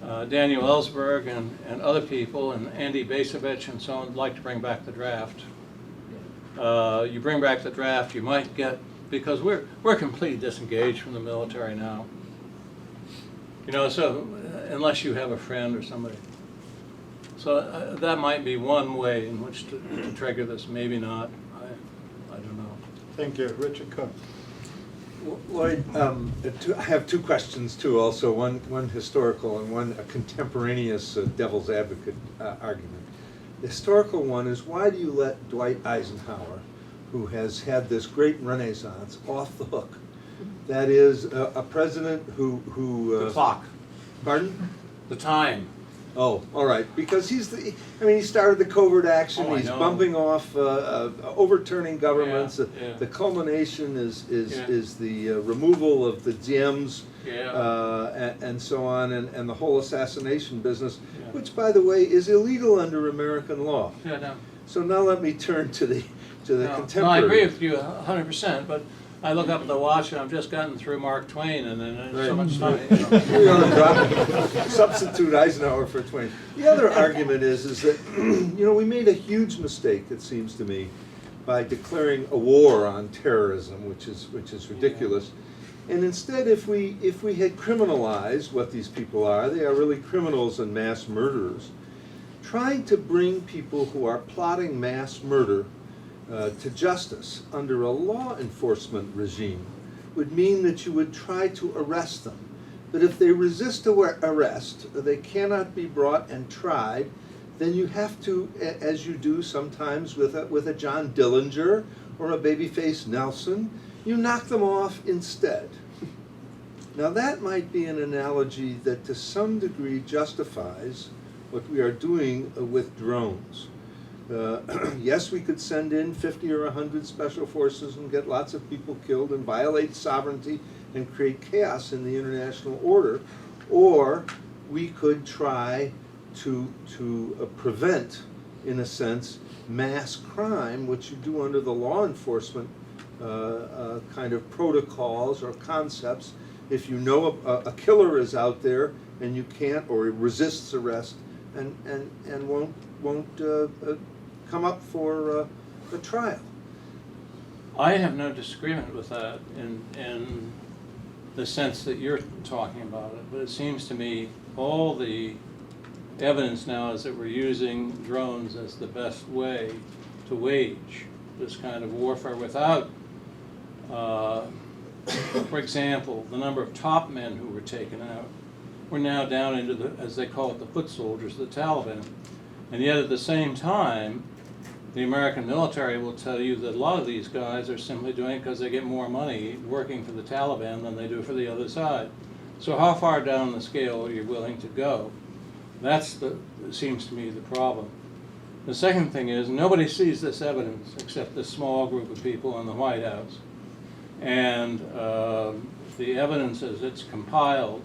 Daniel Ellsberg and other people, and Andy Bacevich and so on, like to bring back the draft. You bring back the draft, you might get, because we're completely disengaged from the military now. You know, so unless you have a friend or somebody. So that might be one way in which to trigger this. Maybe not. I don't know. Thank you. Richard Cook. Lloyd, I have two questions too also, one historical and one a contemporaneous devil's advocate argument. The historical one is, why do you let Dwight Eisenhower, who has had this great renaissance, off the hook? That is a president who The clock. Pardon? The time. Oh, all right. Because he started the covert action. Oh, I he's know. bumping off, overturning governments. Yeah. The culmination is the removal of the gems, and so on, and the whole assassination business, which, by the way, is illegal under American law. Yeah, no. So now let me turn to the contemporary. No, I agree with you 100%, but I look up at the watch and I've just gotten through Mark Twain, and then there's so much time. We ought to drop, substitute Eisenhower for Twain. The other argument is that we made a huge mistake, it seems to me, by declaring a war on terrorism, which is ridiculous. And instead, if we had criminalized what these people are, they are really criminals and mass murderers. Trying to bring people who are plotting mass murder to justice under a law enforcement regime would mean that you would try to arrest them. But if they resist arrest, they cannot be brought and tried, then you have to, as you do sometimes with a John Dillinger or a babyface Nelson, you knock them off instead. Now that might be an analogy that to some degree justifies what we are doing with drones. Yes, we could send in 50 or 100 special forces and get lots of people killed and violate sovereignty and create chaos in the international order, or we could try to prevent, in a sense, mass crime, which you do under the law enforcement kind of protocols or concepts. If you know a killer is out there and you can't, or resists arrest and won't come up for a trial. I have no disagreement with that in the sense that you're talking about it, but it seems to me all the evidence now is that we're using drones as the best way to wage this kind of warfare without, for example, the number of top men who were taken out. We're now down into the, as they call it, the foot soldiers, the Taliban. And yet at the same time, the American military will tell you that a lot of these guys are simply doing it because they get more money working for the Taliban than they do for the other side. So how far down the scale are you willing to go? That's the, seems to me, the problem. The second thing is nobody sees this evidence except this small group of people in the White House. And the evidence as it's compiled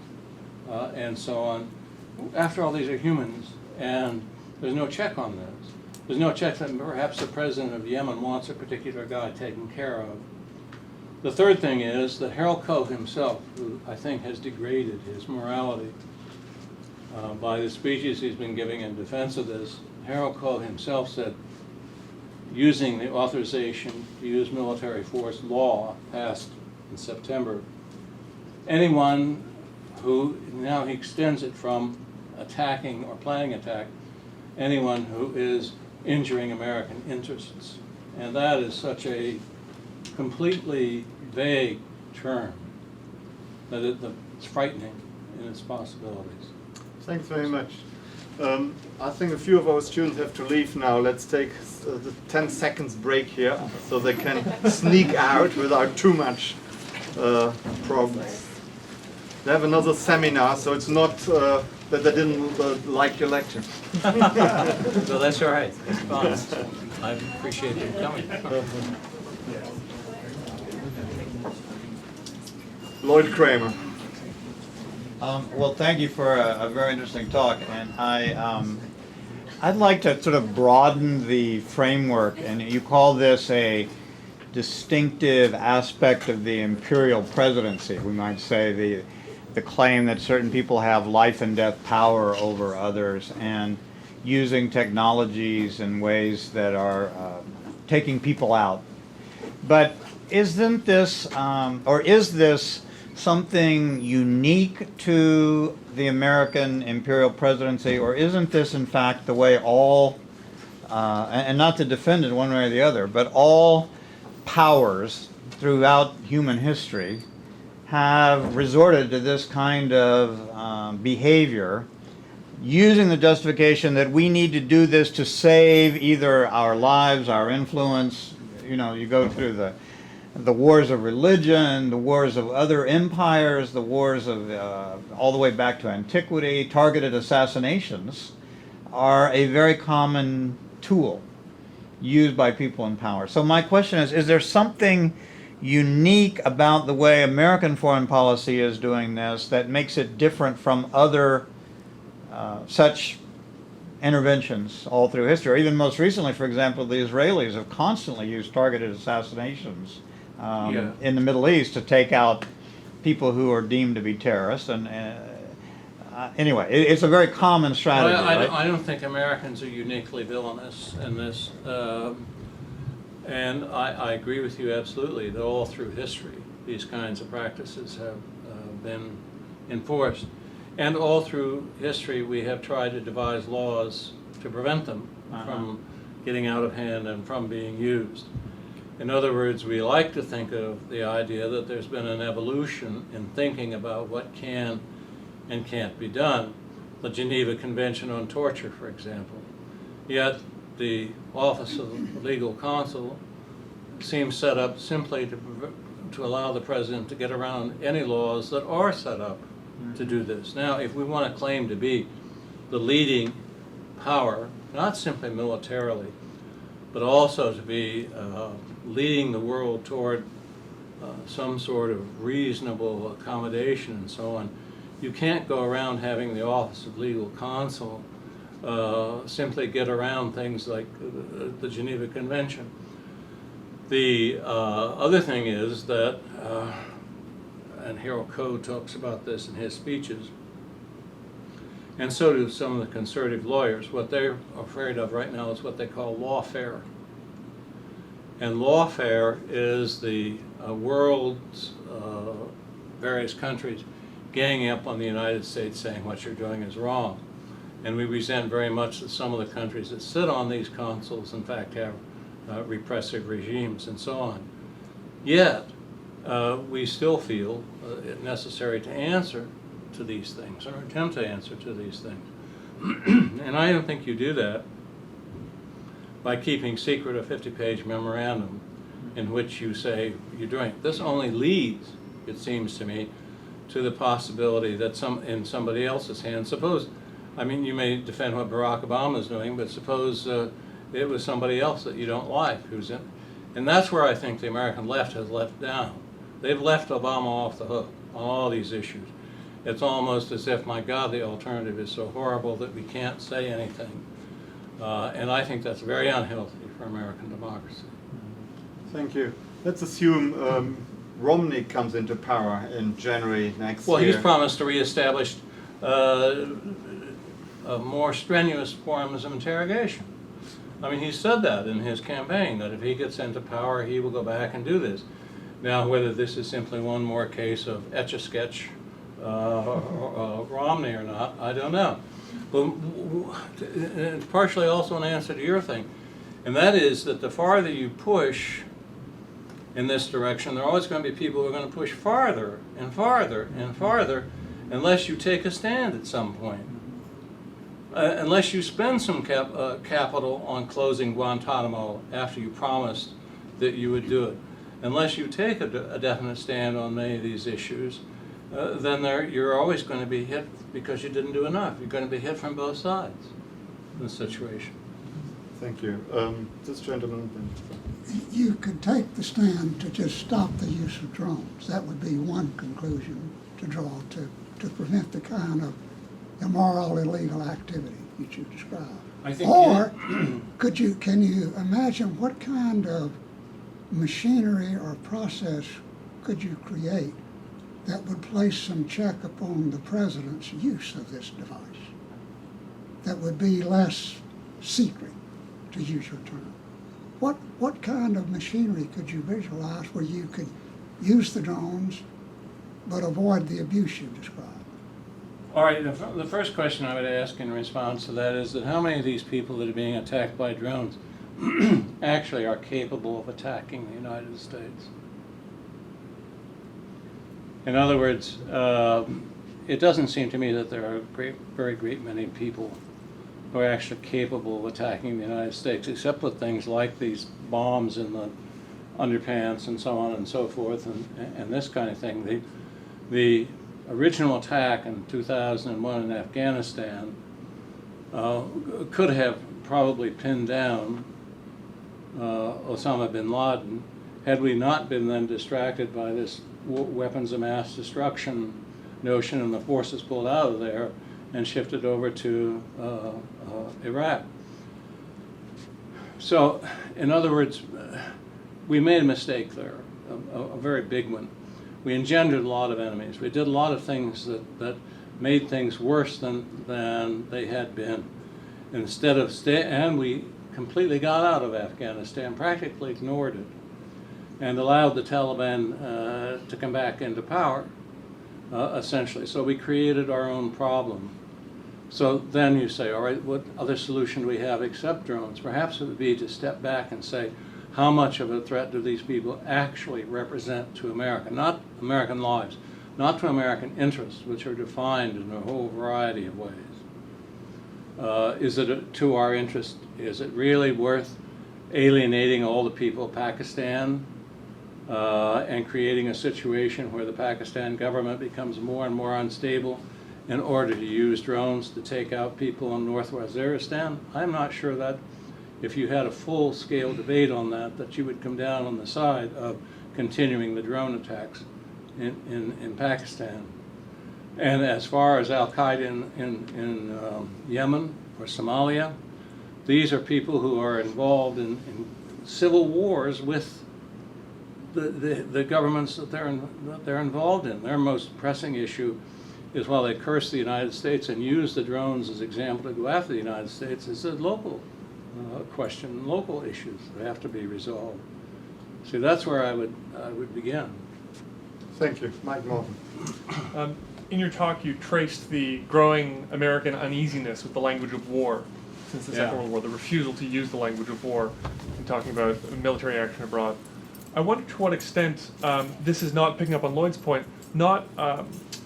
and so on, after all, these are humans, and there's no check on this. There's no check that perhaps the president of Yemen wants a particular guy taken care of. The third thing is that Harold Koh himself, who I think has degraded his morality by the speeches he's been giving in defense of this, Harold Koh himself said, using the authorization to use military force law passed in September, anyone who, now he extends it from attacking or planning attack, anyone who is injuring American interests. And that is such a completely vague term that it's frightening in its possibilities. Thanks very much. I think a few of our students have to leave now. Let's take the 10 seconds break here so they can sneak out without too much problems. They have another seminar, so it's not that they didn't like your lecture. No, that's all right. It's fine. I appreciate you coming. Lloyd Kramer. Well, thank you for a very interesting talk, and I'd like to sort of broaden the framework, and you call this a distinctive aspect of the Imperial Presidency. We might say the claim that certain people have life and death power over others, and using technologies in ways that are taking people out. But isn't this, or is this something unique to the American Imperial Presidency, or isn't this in fact the way all, and not to defend it one way or the other, but all powers throughout human history have resorted to this kind of behavior, using the justification that we need to do this to save either our lives, our influence. You know, you go through the wars of religion, the wars of other empires, the wars of all the way back to antiquity. Targeted assassinations are a very common tool used by people in power. So my question is there something unique about the way American foreign policy is doing this that makes it different from other such interventions all through history? Or even most recently, for example, the Israelis have constantly used targeted assassinations in the Middle East to take out people who are deemed to be terrorists. And anyway, it's a very common strategy. Well, right? I don't think Americans are uniquely villainous in this. And I agree with you absolutely that all through history these kinds of practices have been enforced. And all through history we have tried to devise laws to prevent them from getting out of hand and from being used. In other words, we like to think of the idea that there's been an evolution in thinking about what can and can't be done. The Geneva Convention on Torture, for example. Yet the Office of Legal Counsel seems set up simply to allow the president to get around any laws that are set up to do this. Now, if we want to claim to be the leading power, not simply militarily, but also to be leading the world toward some sort of reasonable accommodation and so on, you can't go around having the Office of Legal Counsel simply get around things like the Geneva Convention. The other thing is that, and Harold Koh talks about this in his speeches, and so do some of the conservative lawyers, what they're afraid of right now is what they call lawfare. And lawfare is the world's various countries ganging up on the United States saying what you're doing is wrong. And we resent very much that some of the countries that sit on these councils, in fact, have repressive regimes and so on. Yet, we still feel it necessary to answer to these things, or attempt to answer to these things. And I don't think you do that by keeping secret a 50-page memorandum in which you say you're doing it. This only leads, it seems to me, to the possibility that in somebody else's hands, suppose, I mean, you may defend what Barack Obama is doing, but suppose it was somebody else that you don't like who's in. And that's where I think the American left has let down. They've left Obama off the hook on all these issues. It's almost as if, my God, the alternative is so horrible that we can't say anything. And I think that's very unhealthy for American democracy. Thank you. Let's assume Romney comes into power in January next year. Well, he's promised to reestablish more strenuous forms of interrogation. I mean, he said that in his campaign, that if he gets into power, he will go back and do this. Now, whether this is simply one more case of Etch-a-Sketch Romney or not, I don't know. But it's partially also an answer to your thing, and that is that the farther you push in this direction, there are always going to be people who are going to push farther and farther and farther unless you take a stand at some point. Unless you spend some capital on closing Guantanamo after you promised that you would do it. Unless you take a definite stand on many of these issues, then you're always going to be hit because you didn't do enough. You're going to be hit from both sides in the situation. Thank you. This gentleman. You could take the stand to just stop the use of drones. That would be one conclusion to draw to prevent the kind of immoral, illegal activity that you described. I think or can you imagine what kind of machinery or process could you create that would place some check upon the president's use of this device that would be less secret, to use your term? What kind of machinery could you visualize where you could use the drones but avoid the abuse you described? All right, the first question I would ask in response to that is that how many of these people that are being attacked by drones actually are capable of attacking the United States? In other words, it doesn't seem to me that there are very great many people who are actually capable of attacking the United States, except with things like these bombs in the underpants and so on and so forth, and this kind of thing. The original attack in 2001 in Afghanistan could have probably pinned down Osama bin Laden had we not been then distracted by this weapons of mass destruction notion, and the forces pulled out of there and shifted over to Iraq. So, in other words, we made a mistake there, a very big one. We engendered a lot of enemies. We did a lot of things that made things worse than they had been. Instead of and we completely got out of Afghanistan, practically ignored it, and allowed the Taliban to come back into power, essentially. So we created our own problem. So then you say, all right, what other solution do we have except drones? Perhaps it would be to step back and say, how much of a threat do these people actually represent to America? Not American lives, not to American interests, which are defined in a whole variety of ways. Is it to our interest? Is it really worth alienating all the people of Pakistan and creating a situation where the Pakistan government becomes more and more unstable in order to use drones to take out people in North Waziristan? I'm not sure that if you had a full-scale debate on that you would come down on the side of continuing the drone attacks in Pakistan. And as far as Al-Qaeda in Yemen or Somalia, these are people who are involved in civil wars with the governments that they're involved in. Their most pressing issue is, while they curse the United States and use the drones as example to go after the United States, is a local question, local issues that have to be resolved. See, that's where I would begin. Thank you. Mike Morton. In your talk, you traced the growing American uneasiness with the language of war since the Second World War, the refusal to use the language of war in talking about military action abroad. I wonder to what extent this is not, picking up on Lloyd's point, not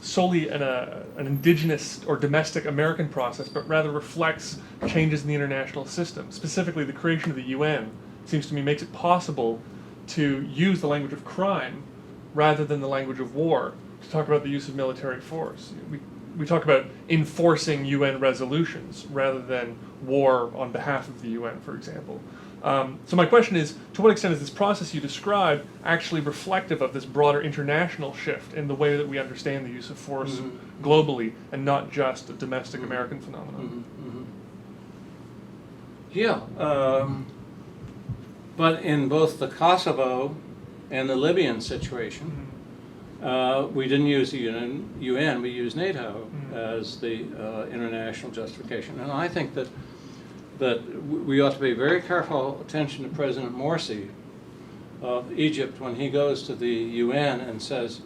solely an indigenous or domestic American process, but rather reflects changes in the international system. Specifically, the creation of the UN seems to me makes it possible to use the language of crime rather than the language of war to talk about the use of military force. We talk about enforcing UN resolutions rather than war on behalf of the UN, for example. So my question is, to what extent is this process you described actually reflective of this broader international shift in the way that we understand the use of force globally and not just a domestic American phenomenon? Yeah, but in both the Kosovo and the Libyan situation, we didn't use the UN, we used NATO as the international justification. And I think that we ought to pay very careful attention to President Morsi of Egypt when he goes to the UN and says,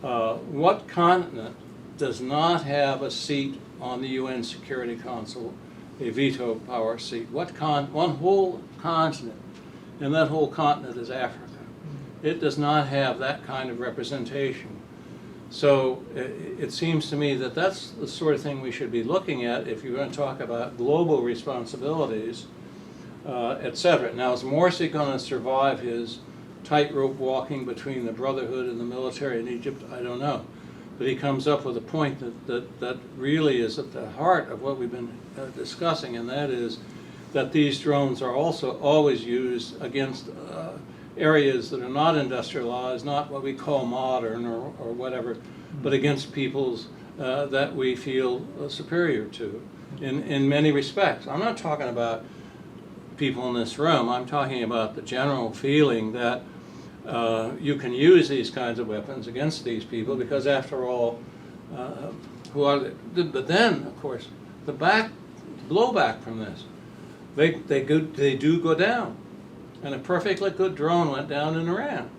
what continent does not have a seat on the UN Security Council, a veto power seat? One whole continent, and that whole continent is Africa. It does not have that kind of representation. So it seems to me that that's the sort of thing we should be looking at if you're going to talk about global responsibilities, etc. Now, is Morsi going to survive his tightrope walking between the Brotherhood and the military in Egypt? I don't know. But he comes up with a point that really is at the heart of what we've been discussing, and that is that these drones are also always used against areas that are not industrialized, not what we call modern or whatever, but against peoples that we feel superior to in many respects. I'm not talking about people in this room. I'm talking about the general feeling that you can use these kinds of weapons against these people because, after all, who are they? But then, of course, the blowback from this, they do go down. And a perfectly good drone went down in Iran.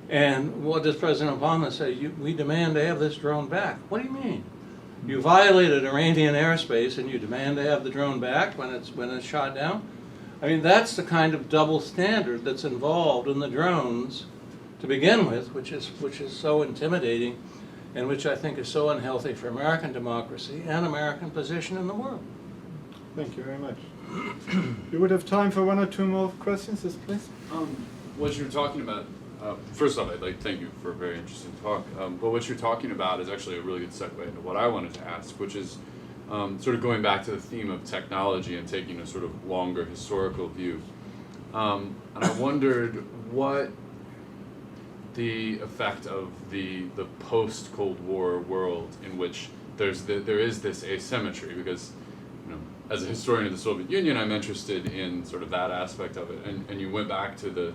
And what does President Obama say? We demand to have this drone back. What do you mean? You violated Iranian airspace and you demand to have the drone back when it's shot down? I mean, that's the kind of double standard that's involved in the drones to begin with, which is so intimidating and which I think is so unhealthy for American democracy and American position in the world. Thank you very much. You would have time for one or two more questions, yes, please. What you're talking about, first off, I'd like to thank you for a very interesting talk. But what you're talking about is actually a really good segue into what I wanted to ask, which is sort of going back to the theme of technology and taking a sort of longer historical view. And I wondered what the effect of the post-Cold War world in which there is this asymmetry, because as a historian of the Soviet Union, I'm interested in sort of that aspect of it. And you went back to the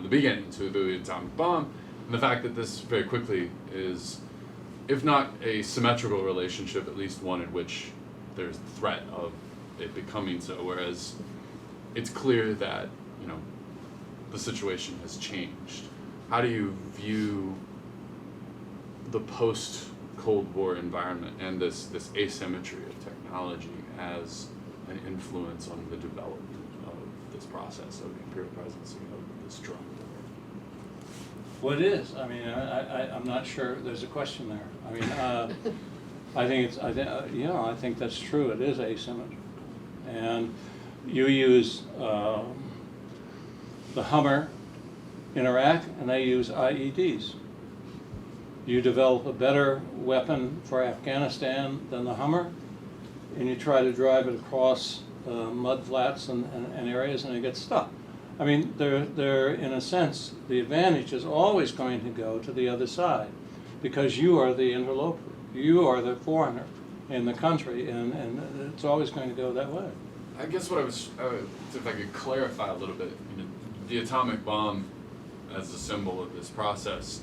beginning, to the atomic bomb, and the fact that this very quickly is, if not a symmetrical relationship, at least one in which there's the threat of it becoming so, whereas it's clear that, the situation has changed. How do you view the post-Cold War environment and this asymmetry of technology as an influence on the development of this process of the Imperial Presidency, of this drone war? Well, it is. I mean, I'm not sure there's a question there. I mean, I think that's true. It is asymmetrical. And you use the Hummer in Iraq, and they use IEDs. You develop a better weapon for Afghanistan than the Hummer, and you try to drive it across mud flats and areas, and it gets stuck. I mean, they're in a sense, the advantage is always going to go to the other side, because you are the interloper, you are the foreigner in the country, and it's always going to go that way. I guess what if I could clarify a little bit, the atomic bomb as a symbol of this process,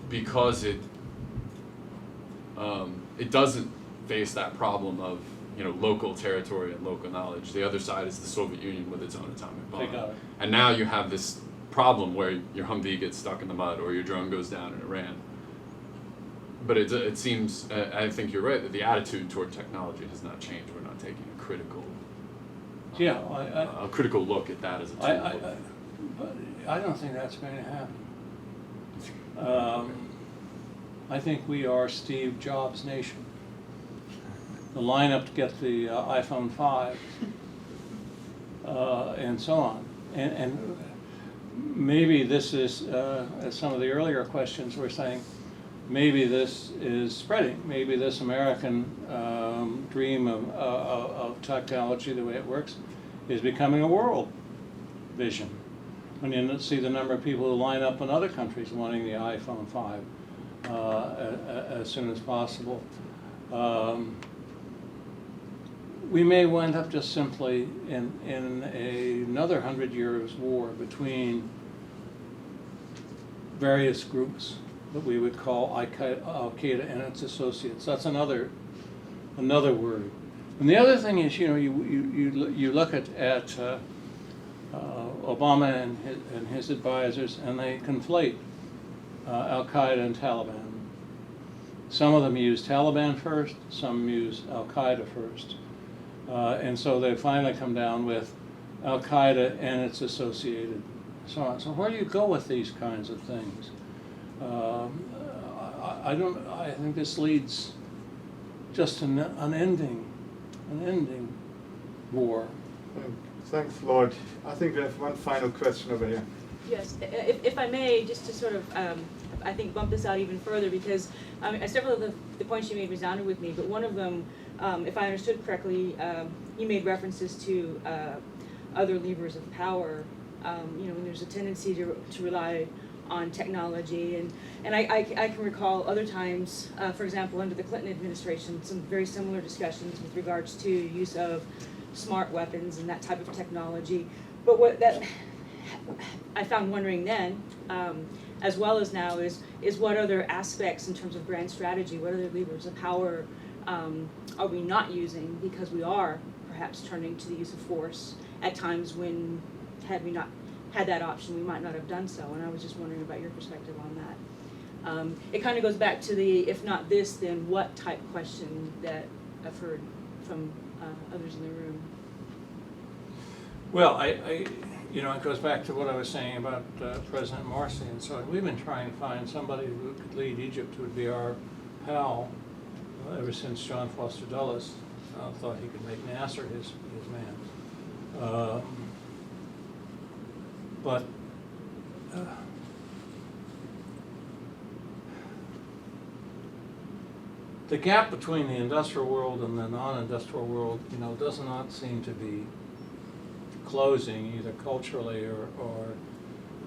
because it doesn't face that problem of local territory and local knowledge. The other side is the Soviet Union with its own atomic bomb. They got it. And now you have this problem where your Humvee gets stuck in the mud or your drone goes down in Iran. But it seems, I think you're right, that the attitude toward technology has not changed. We're not taking a critical, a critical look at that as a tool. But I don't think that's going to happen. I think we are Steve Jobs' nation. The lineup to get the iPhone 5 and so on. And maybe this is, as some of the earlier questions were saying, maybe this is spreading. Maybe this American dream of technology, the way it works, is becoming a world vision. When you see the number of people who line up in other countries wanting the iPhone 5 as soon as possible. We may wind up just simply in another 100 years war between various groups that we would call Al-Qaeda and its associates. That's another word. And the other thing is, you look at Obama and his advisors, and they conflate Al-Qaeda and Taliban. Some of them use Taliban first, some use Al-Qaeda first. And so they finally come down with Al-Qaeda and its associated, so on. So where do you go with these kinds of things? I think this leads just to an unending war. Thanks, Lloyd. I think we have one final question over here. Yes, if I may, just to sort of, I think, bump this out even further, because several of the points you made resounded with me, but one of them, if I understood correctly, you made references to other levers of power. When there's a tendency to rely on technology, and I can recall other times, for example, under the Clinton administration, some very similar discussions with regards to use of smart weapons and that type of technology. But what that I found wondering then, as well as now, is what other aspects in terms of grand strategy, what other levers of power are we not using, because we are perhaps turning to the use of force at times when, had we not had that option, we might not have done so. And I was just wondering about your perspective on that. It kind of goes back to the if not this, then what type question that I've heard from others in the room. Well, it goes back to what I was saying about President Morsi, and so we've been trying to find somebody who could lead Egypt, who would be our pal, ever since John Foster Dulles thought he could make Nasser his man. But the gap between the industrial world and the non-industrial world, does not seem to be closing, either culturally or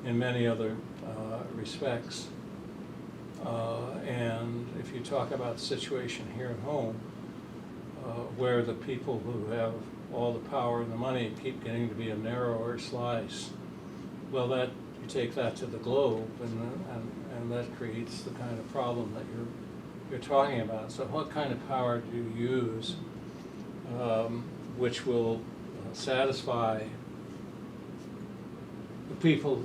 in many other respects. And if you talk about the situation here at home, where the people who have all the power and the money keep getting to be a narrower slice, well, that you take that to the globe, and that creates the kind of problem that you're talking about. So what kind of power do you use which will satisfy the people?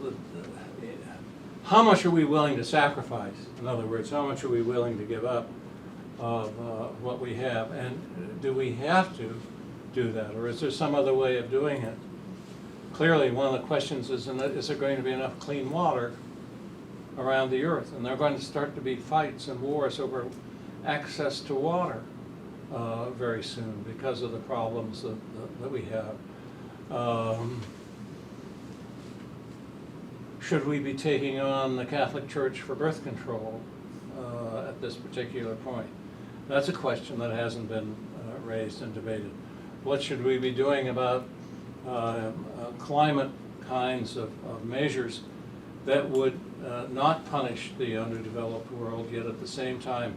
How much are we willing to sacrifice? In other words, how much are we willing to give up of what we have? And do we have to do that, or is there some other way of doing it? Clearly, one of the questions is there going to be enough clean water around the earth? And there are going to start to be fights and wars over access to water very soon because of the problems that we have. Should we be taking on the Catholic Church for birth control at this particular point? That's a question that hasn't been raised and debated. What should we be doing about climate kinds of measures that would not punish the underdeveloped world, yet at the same time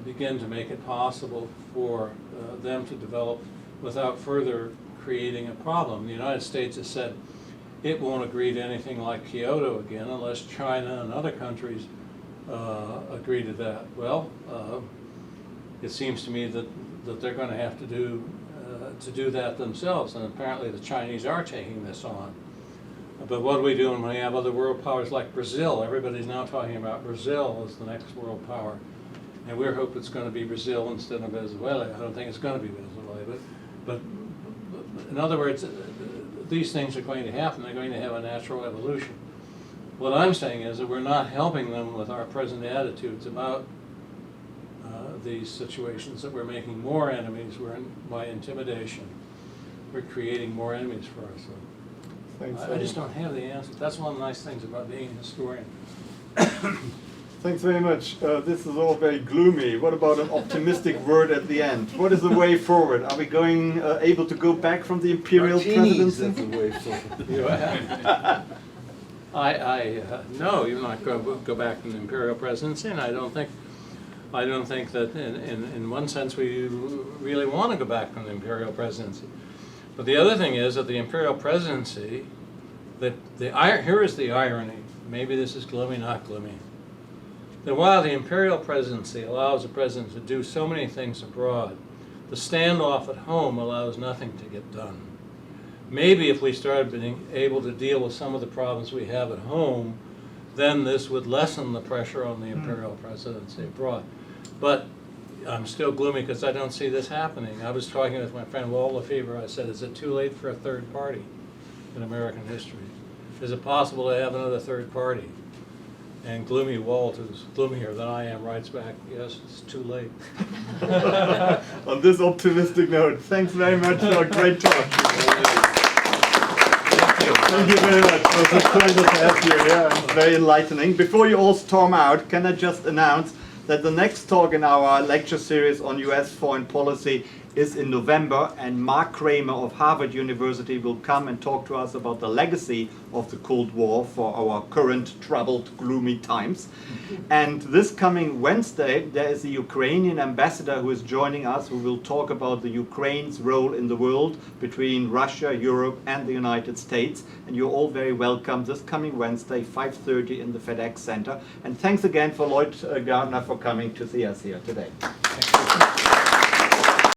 begin to make it possible for them to develop without further creating a problem? The United States has said it won't agree to anything like Kyoto again unless China and other countries agree to that. Well, it seems to me that they're going to have to do that themselves, and apparently the Chinese are taking this on. But what are we doing when we have other world powers like Brazil? Everybody's now talking about Brazil as the next world power. And we hope it's going to be Brazil instead of Venezuela. I don't think it's going to be Venezuela. But in other words, these things are going to happen. They're going to have a natural evolution. What I'm saying is that we're not helping them with our present attitudes about these situations, that we're making more enemies. By intimidation. We're creating more enemies for ourselves. I just don't have the answer. That's one of the nice things about being a historian. Thanks very much. This is all very gloomy. What about an optimistic word at the end? What is the way forward? Are we going able to go back from the Imperial Presidency? That's the way forward. No, you're not going to go back from the Imperial Presidency, and I don't think that in one sense we really want to go back from the Imperial Presidency. But the other thing is that the Imperial Presidency, here is the irony, maybe this is gloomy, not gloomy, that while the Imperial Presidency allows the President to do so many things abroad, the standoff at home allows nothing to get done. Maybe if we started being able to deal with some of the problems we have at home, then this would lessen the pressure on the Imperial Presidency abroad. But I'm still gloomy because I don't see this happening. I was talking with my friend Walt Lefevre. I said, is it too late for a third party in American history? Is it possible to have another third party? And gloomy Walt, who's gloomier than I am, writes back, yes, it's too late. On this optimistic note, thanks very much for a great talk. Thank you very much. It was a pleasure to have you here. It's very enlightening. Before you all storm out, can I just announce that the next talk in our lecture series on US foreign policy is in November, and Mark Kramer of Harvard University will come and talk to us about the legacy of the Cold War for our current troubled, gloomy times. And this coming Wednesday, there is a Ukrainian ambassador who is joining us, who will talk about the Ukraine's role in the world between Russia, Europe, and the United States. And you're all very welcome this coming Wednesday, 5:30 in the FedEx Center. And thanks again for Lloyd Gardner for coming to see us here today.